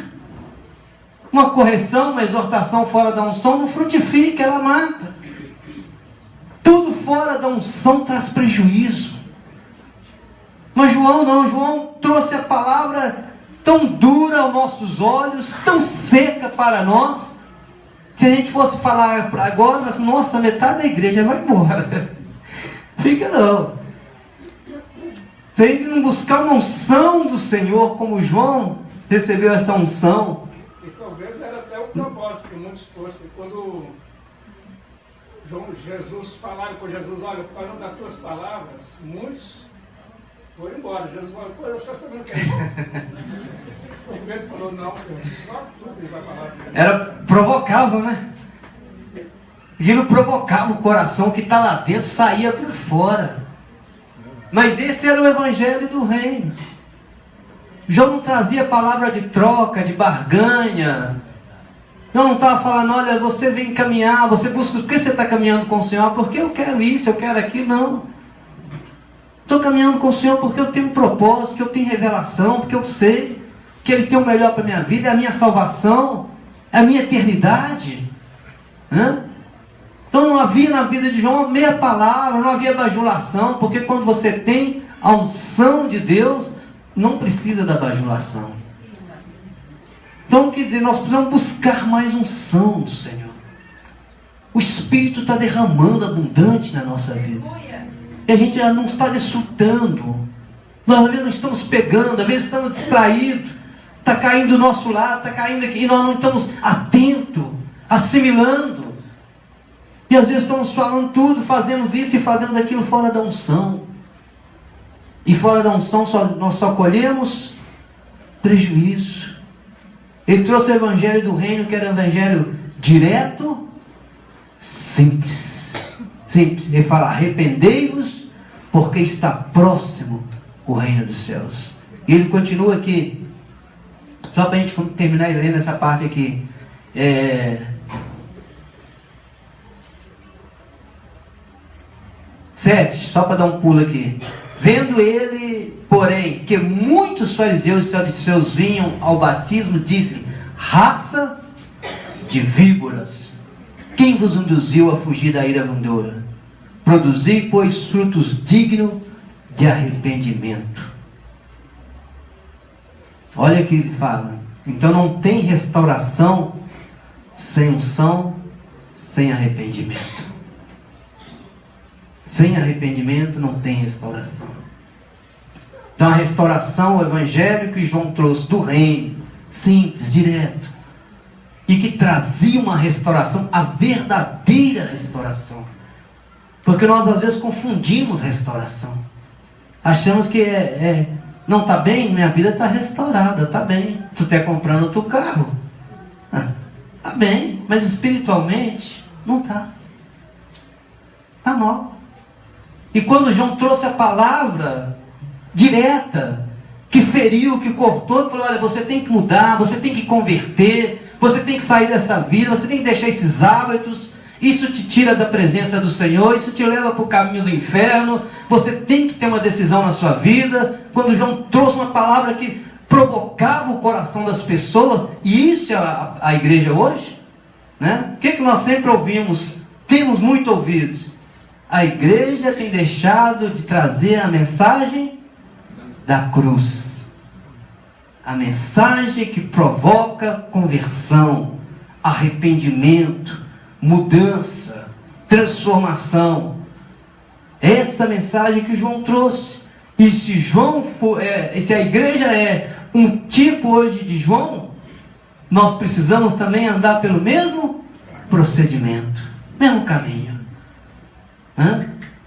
Uma correção, uma exortação fora da unção não frutifica, ela mata. Tudo fora da unção traz prejuízo. Mas João não, João trouxe a palavra tão dura aos nossos olhos, tão seca para nós. Se a gente fosse falar agora, mas, nossa, metade da igreja vai embora. Fica não. Se a gente não buscar uma unção do Senhor, como João recebeu essa unção. E talvez era até o propósito que muitos fossem. Quando Jesus falaram com Jesus, olha, por causa das tuas palavras, muitos foram embora. Jesus falou, pô, vocês também não querem ir. O Pedro falou, não, Senhor, só tu diz a palavra. Era provocável, né? Aquilo provocava o coração que está lá dentro, saía por fora. Mas esse era o evangelho do reino. João não trazia palavra de troca, de barganha. João não estava falando, olha, você vem caminhar, você busca, por que você está caminhando com o Senhor? Porque eu quero isso, eu quero aquilo. Não. Estou caminhando com o Senhor porque eu tenho um propósito, que eu tenho revelação, porque eu sei que Ele tem o melhor para a minha vida, é a minha salvação, é a minha eternidade. Então não havia na vida de João meia palavra, não havia bajulação, porque quando você tem a unção de Deus, não precisa da bajulação. Então quer dizer, nós precisamos buscar mais unção do Senhor. O Espírito está derramando abundante na nossa vida. E a gente já não está desfrutando. Nós às vezes não estamos pegando, às vezes estamos distraídos. Está caindo do nosso lado, está caindo aqui, e nós não estamos atentos, assimilando. E às vezes estamos falando tudo, fazemos isso e fazemos aquilo fora da unção. E fora da unção nós só colhemos prejuízo. Ele trouxe o evangelho do reino, que era um evangelho direto, simples. Simples. Ele fala, arrependei-vos, porque está próximo o reino dos céus. E ele continua aqui, só para a gente terminar lendo essa parte aqui. 7, só para dar um pulo aqui. Vendo ele, porém, que muitos fariseus e saduceus vinham ao batismo, disse: raça de víboras, quem vos induziu a fugir da ira vindoura? Produzi, pois, frutos dignos de arrependimento. Olha o que ele fala. Então não tem restauração sem unção, sem arrependimento. Sem arrependimento não tem restauração. Então a restauração, o evangelho que João trouxe do reino, simples, direto, e que trazia uma restauração, a verdadeira restauração. Porque nós às vezes confundimos restauração. Achamos que não está bem, minha vida está restaurada, está bem. Tu está comprando outro carro. Está bem, mas espiritualmente não está. Está mal. E quando João trouxe a palavra direta, que feriu, que cortou, que falou, olha, você tem que mudar, você tem que converter, você tem que sair dessa vida, você tem que deixar esses hábitos, Isso te tira da presença do Senhor, isso te leva para o caminho do inferno. Você tem que ter uma decisão na sua vida. Quando João trouxe uma palavra que provocava o coração das pessoas, e isso é a igreja hoje, né? O que nós sempre ouvimos, temos muito ouvido? A igreja tem deixado de trazer a mensagem da cruz, a mensagem que provoca conversão, arrependimento, mudança, transformação. Essa mensagem que João trouxe. E se a igreja é um tipo hoje de João, nós precisamos também andar pelo mesmo procedimento, mesmo caminho.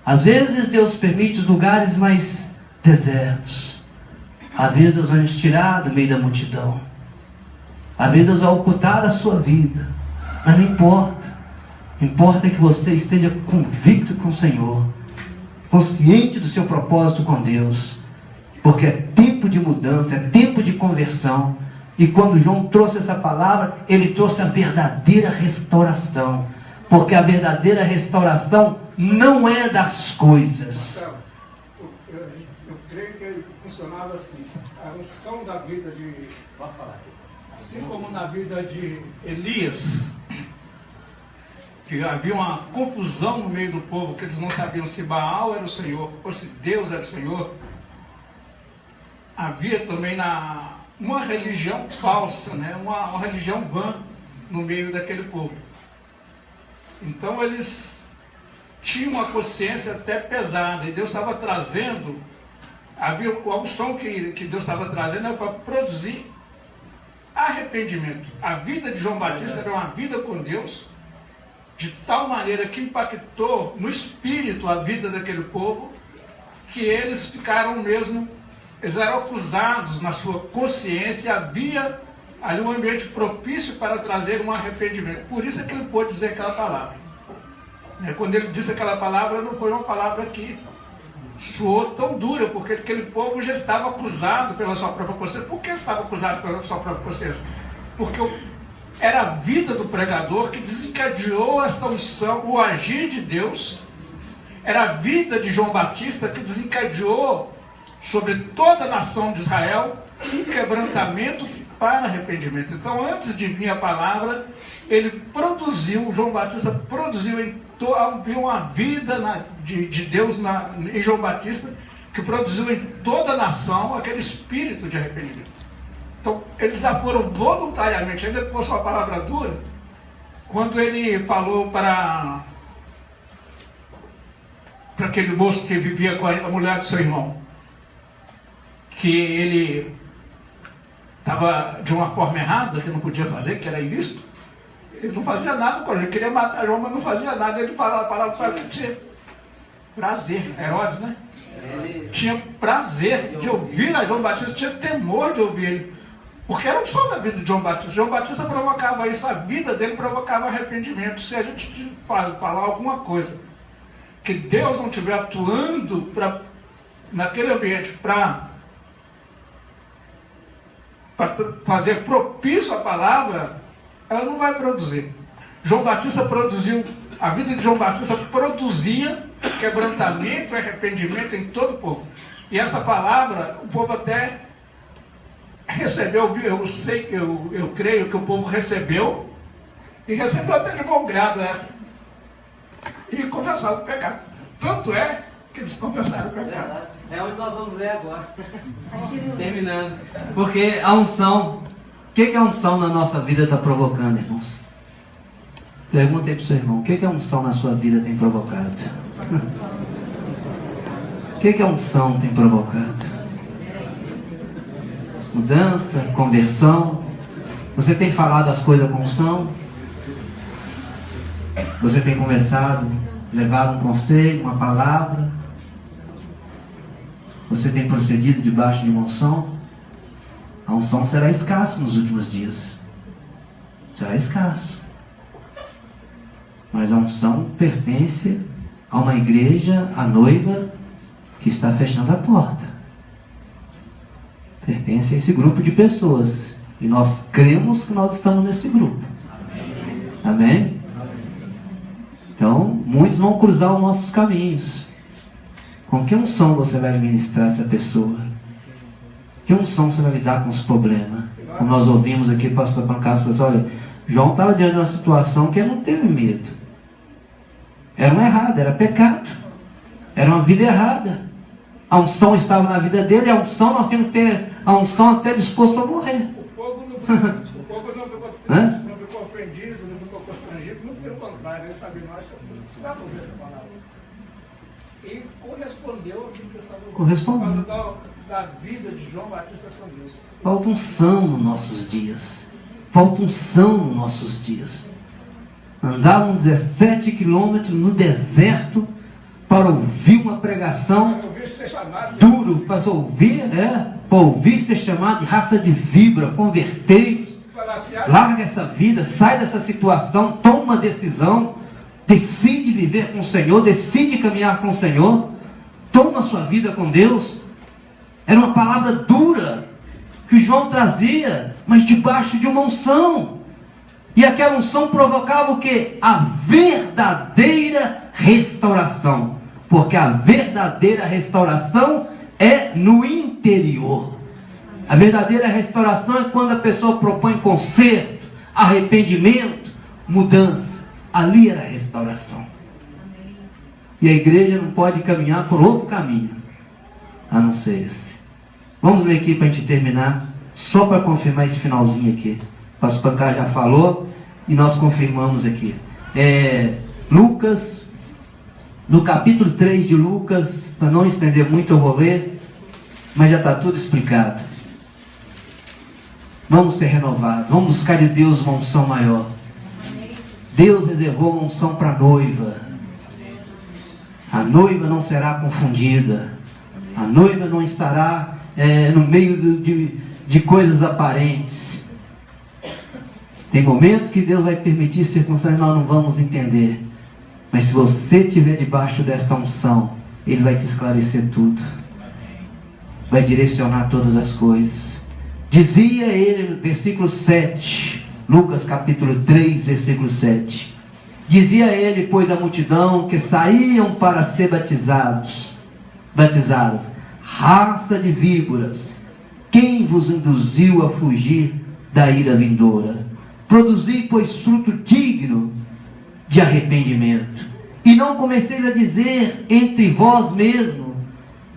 Às vezes Deus permite os lugares mais desertos. Às vezes Deus vai nos tirar do meio da multidão. Às vezes Deus vai ocultar a sua vida. Mas não importa. Importa que você esteja convicto com o Senhor, consciente do seu propósito com Deus, porque é tempo de mudança, é tempo de conversão. E quando João trouxe essa palavra, ele trouxe a verdadeira restauração, porque a verdadeira restauração não é das coisas. Eu creio que ele funcionava assim. A unção da vida de... Assim como na vida de Elias, que havia uma confusão no meio do povo, que eles não sabiam se Baal era o Senhor ou se Deus era o Senhor. Havia também uma religião falsa, né? uma religião vã no meio daquele povo. Então eles tinham uma consciência até pesada, e Deus estava trazendo, havia a unção que Deus estava trazendo era para produzir arrependimento. A vida de João Batista era uma vida com Deus, de tal maneira que impactou no espírito a vida daquele povo, que eles ficaram mesmo, eles eram acusados na sua consciência, havia ali um ambiente propício para trazer um arrependimento. Por isso é que ele pôde dizer aquela palavra. Quando ele disse aquela palavra, não foi uma palavra que soou tão dura, porque aquele povo já estava acusado pela sua própria consciência. Por que estava acusado pela sua própria consciência? Porque era a vida do pregador que desencadeou esta unção, o agir de Deus. Era a vida de João Batista que desencadeou sobre toda a nação de Israel um quebrantamento para arrependimento. Então, antes de vir a palavra, João Batista produziu havia uma vida de Deus em João Batista, que produziu em toda a nação aquele espírito de arrependimento. Então, eles já foram voluntariamente, ainda que fosse uma palavra dura, quando ele falou para aquele moço que vivia com a mulher do seu irmão, que ele estava de uma forma errada, que não podia fazer, que era ilícito. Ele não fazia nada com ele, queria matar João, mas não fazia nada. Ele falava a palavra, sabe o que tinha? Prazer. Herodes, né? Ele tinha prazer de ouvir a João Batista, tinha temor de ouvir ele. Porque era só da vida de João Batista. João Batista provocava isso, a vida dele provocava arrependimento. Se a gente falar alguma coisa que Deus não estiver atuando naquele ambiente para fazer propício à palavra, ela não vai produzir. João Batista produziu, a vida de João Batista produzia quebrantamento e arrependimento em todo o povo. E essa palavra, o povo até recebeu, eu creio que o povo recebeu, e recebeu até de bom grado, né? E confessaram o pecado. Tanto é que eles confessaram o pecado. É onde nós vamos ler agora. Terminando. Porque a unção, o que a unção na nossa vida está provocando, irmãos? Pergunta aí para o seu irmão, o que a unção na sua vida tem provocado? O que a unção tem provocado? Mudança, conversão? Você tem falado as coisas com unção? Você tem conversado, levado um conselho, uma palavra? Você tem procedido debaixo de uma unção? A unção será escassa nos últimos dias. Será escasso. Mas a unção pertence a uma igreja, a noiva, que está fechando a porta. Pertence a esse grupo de pessoas. E nós cremos que nós estamos nesse grupo. Amém? muitos vão cruzar os nossos caminhos. Com que unção você vai ministrar essa pessoa? Que unção você vai lidar com os problemas? Como nós ouvimos aqui, o pastor Pancas falou, olha, João estava diante de uma situação que ele não teve medo. Era um errado, era pecado. Era uma vida errada. A unção estava na vida dele, a unção nós temos que ter a unção até disposto a morrer. O povo não ficou ofendido, não ficou constrangido, muito pelo contrário, ele sabia, nós precisava ouvir essa palavra. E correspondeu aquilo que estava ouvindo. Correspondeu. Por causa da vida de João Batista com Deus. Falta unção nos nossos dias. Falta unção nos nossos dias. Andavam 17 quilômetros no deserto para ouvir uma pregação duro, para ouvir ser chamado de raça de víbora, convertei, larga essa vida, sai dessa situação, toma uma decisão, decide viver com o Senhor, decide caminhar com o Senhor, toma a sua vida com Deus. Era uma palavra dura que João trazia, mas debaixo de uma unção. E aquela unção provocava o quê? A verdadeira restauração. Porque a verdadeira restauração é no interior. A verdadeira restauração é quando a pessoa propõe conserto, arrependimento, mudança. Ali era a restauração. E a igreja não pode caminhar por outro caminho, a não ser esse. Vamos ler aqui para a gente terminar, só para confirmar esse finalzinho aqui. O pastor Pancas já falou e nós confirmamos aqui. Lucas, no capítulo 3 de Lucas, para não estender muito eu vou ler, mas já está tudo explicado. Vamos ser renovados, vamos buscar de Deus uma unção maior. Deus reservou uma unção para a noiva. A noiva não será confundida. A noiva não estará no meio de coisas aparentes. Tem momentos que Deus vai permitir circunstâncias que nós não vamos entender. Mas se você estiver debaixo desta unção, Ele vai te esclarecer tudo. Vai direcionar todas as coisas. Dizia ele, versículo 7, Lucas capítulo 3, versículo 7. Dizia ele, pois, a multidão que saíam para ser batizados, raça de víboras, quem vos induziu a fugir da ira vindoura? Produzi, pois, fruto digno de arrependimento. E não comeceis a dizer entre vós mesmos,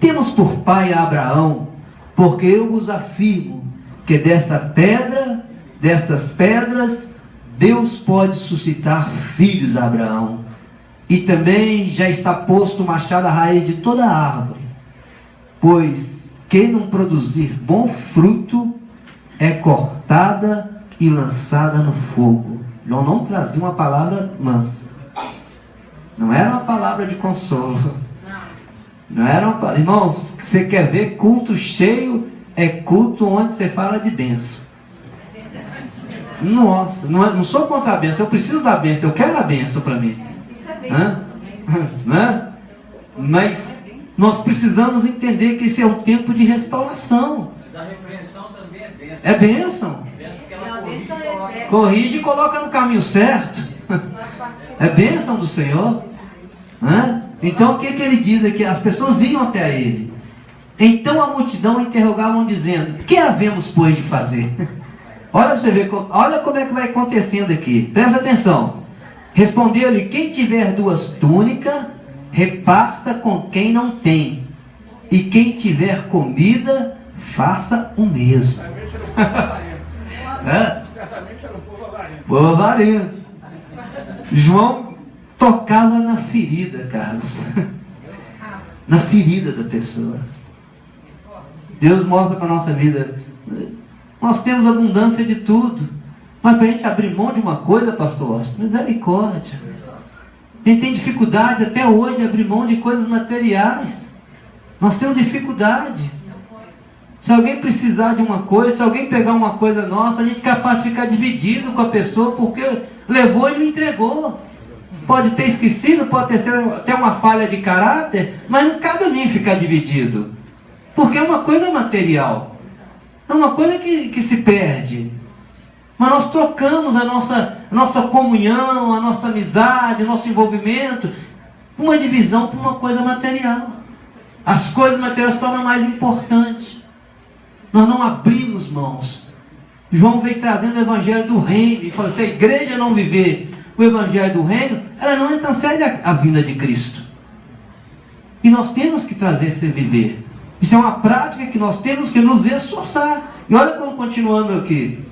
temos por pai a Abraão, porque eu vos afirmo que destas pedras, Deus pode suscitar filhos a Abraão. E também já está posto o machado à raiz de toda árvore. Pois quem não produzir bom fruto é cortada e lançada no fogo. João não trazia uma palavra mansa. Não era uma palavra de consolo. Não era uma palavra. Irmãos, você quer ver culto cheio? É culto onde você fala de bênção. Nossa, não sou contra a bênção. Eu preciso da bênção. Eu quero a bênção para mim. Isso é bênção também. Mas nós precisamos entender que esse é um tempo de restauração. A repreensão também é bênção. É bênção. Corrige e coloca no caminho certo. É bênção do Senhor. Então o que ele diz aqui? As pessoas iam até ele. Então a multidão interrogavam dizendo, que havemos pois de fazer? Olha você ver, olha como é que vai acontecendo aqui. Presta atenção. Respondeu-lhe, quem tiver 2 túnicas, reparta com quem não tem. E quem tiver comida, faça o mesmo. Certamente era um povo avarento. Povo avarento. João tocava na ferida, Carlos. Na ferida da pessoa. Deus mostra para a nossa vida. Nós temos abundância de tudo. Mas para a gente abrir mão de uma coisa, pastor Austin, misericórdia. A gente tem dificuldade até hoje de abrir mão de coisas materiais. Nós temos dificuldade. Se alguém precisar de uma coisa, se alguém pegar uma coisa nossa, a gente é capaz de ficar dividido com a pessoa porque levou e não entregou. Pode ter esquecido, pode ter até uma falha de caráter, mas não cabe a mim ficar dividido. Porque é uma coisa material. É uma coisa que se perde. Mas nós trocamos a nossa a nossa comunhão, a nossa amizade, o nosso envolvimento, uma divisão por uma coisa material. As coisas materiais se tornam mais importantes. Nós não abrimos mãos. João veio trazendo o evangelho do reino e falou: se a igreja não viver o evangelho do reino, ela não antecede a vinda de Cristo. E nós temos que trazer esse viver. Isso é uma prática que nós temos que nos esforçar. E olha como continuando aqui.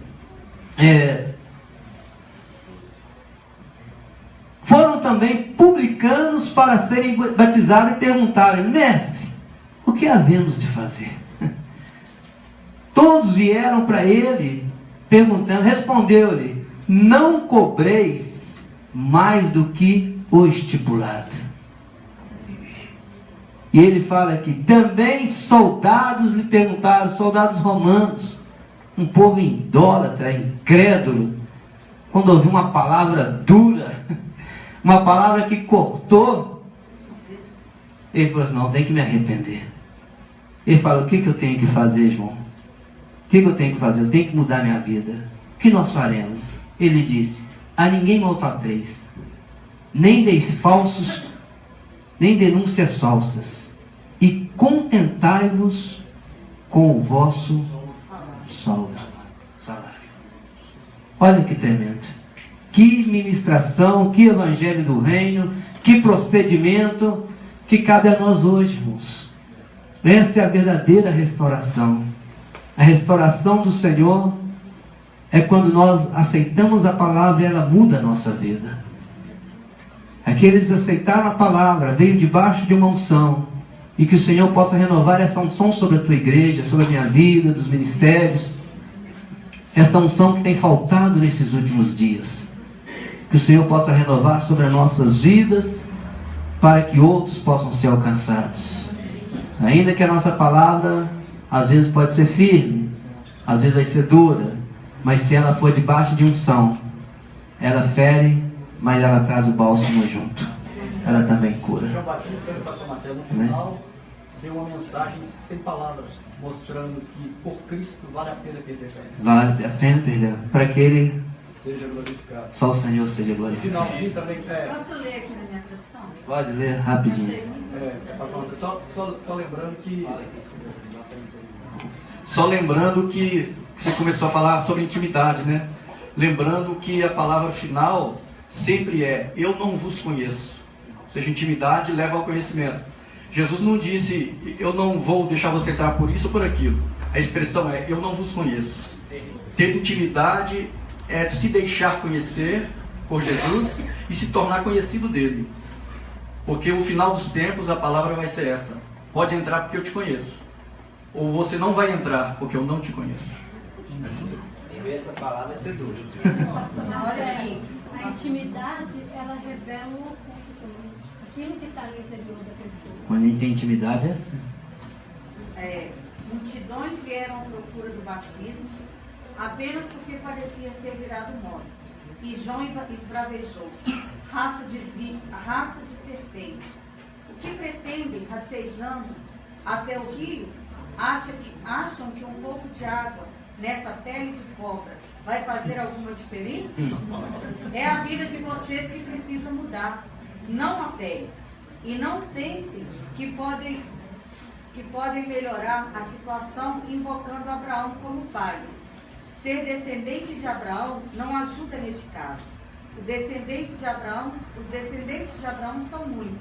Foram também publicanos para serem batizados e perguntaram: mestre, o que havemos de fazer? Todos vieram para ele perguntando, respondeu-lhe: não cobreis mais do que o estipulado. E ele fala aqui, também soldados lhe perguntaram, soldados romanos, um povo idólatra, incrédulo, quando ouviu uma palavra dura, uma palavra que cortou, ele falou assim: não, tem que me arrepender. Ele fala: o que eu tenho que fazer, João? O que eu tenho que fazer? Eu tenho que mudar minha vida. O que nós faremos? Ele disse: a ninguém maltrateis, nem deis falsos, nem denúncias falsas, e contentai-vos com o vosso salário. Olha que tremendo. Que ministração, que evangelho do reino, que procedimento que cabe a nós hoje, irmãos. Essa é a verdadeira restauração. A restauração do Senhor é quando nós aceitamos a palavra e ela muda a nossa vida. Aqueles aceitaram a palavra, veio debaixo de uma unção, e que o Senhor possa renovar essa unção sobre a tua igreja, sobre a minha vida, dos ministérios, esta unção que tem faltado nesses últimos dias. Que o Senhor possa renovar sobre as nossas vidas, para que outros possam ser alcançados. Ainda que a nossa palavra às vezes pode ser firme, às vezes vai ser dura, mas se ela for debaixo de unção, ela fere, mas ela traz o bálsamo junto. Ela também cura. João Batista e o pastor Marcelo, no final, deu uma mensagem sem palavras, mostrando que por Cristo vale a pena perder. Vale a pena perder, para que Ele seja glorificado. Só o Senhor seja No glorificado. finalzinho também. Posso ler aqui na minha tradução? Pode ler rapidinho. Pastor Marcelo, só lembrando que. Só lembrando que você começou a falar sobre intimidade, né? Lembrando que a palavra final sempre é: eu não vos conheço. Ou seja, intimidade leva ao conhecimento. Jesus não disse: eu não vou deixar você entrar por isso ou por aquilo. A expressão é: eu não vos conheço. Ter intimidade é se deixar conhecer por Jesus e se tornar conhecido dele. Porque o final dos tempos a palavra vai ser essa: pode entrar porque eu te conheço. Ou você não vai entrar porque eu não te conheço. Essa palavra é ser dura. Olha aqui. A intimidade, ela revela aquilo que está no interior da pessoa. Quando tem intimidade é assim. Multidões vieram à procura do batismo apenas porque parecia ter virado morto. E João esbravejou: raça de serpente. O que pretendem, rastejando até o rio? Acham que um pouco de água nessa pele de cobra vai fazer alguma diferença? É a vida de vocês que precisa mudar, não a pele. E não pensem que podem melhorar a situação invocando Abraão como pai. Ser descendente de Abraão não ajuda neste caso. Os descendentes de Abraão são muitos.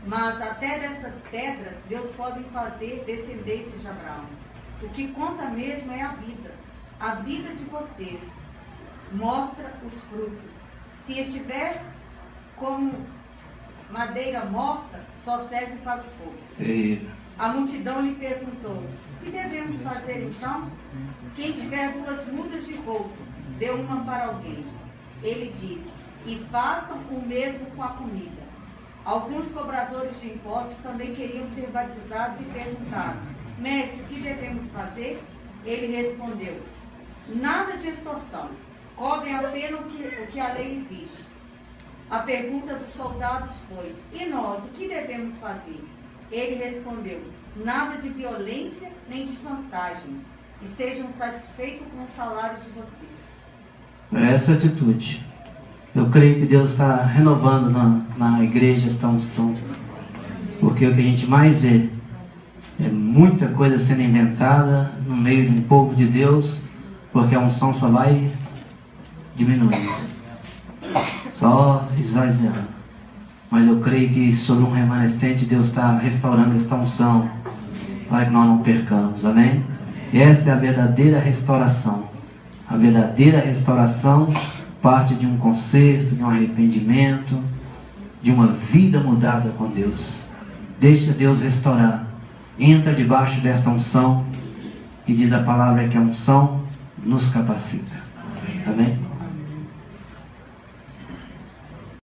Mas até destas pedras Deus pode fazer descendentes de Abraão. O que conta mesmo é a vida de vocês. Mostra os frutos. Se estiver como madeira morta, só serve para o fogo. A multidão lhe perguntou: o que devemos fazer então? Quem tiver 2 mudas de roupa, dê uma para alguém. Ele disse: e façam o mesmo com a comida. Alguns cobradores de impostos também queriam ser batizados e perguntaram: mestre, o que devemos fazer? Ele respondeu: nada de extorsão. Cobrem apenas o que a lei exige. A pergunta dos soldados foi: e nós, o que devemos fazer? Ele respondeu: nada de violência nem de chantagem. Estejam satisfeitos com os salários de vocês. Essa atitude Eu creio que Deus está renovando na igreja esta unção. Porque o que a gente mais vê é muita coisa sendo inventada no meio de um povo de Deus, porque a unção só vai diminuindo, só esvaziando. Mas eu creio que sobre um remanescente Deus está restaurando esta unção, para que nós não percamos, amém? E essa é a verdadeira restauração. A verdadeira restauração parte de um conserto, de um arrependimento, de uma vida mudada com Deus. Deixa Deus restaurar. Entra debaixo desta unção, e diz a palavra que a unção nos capacita. Amém?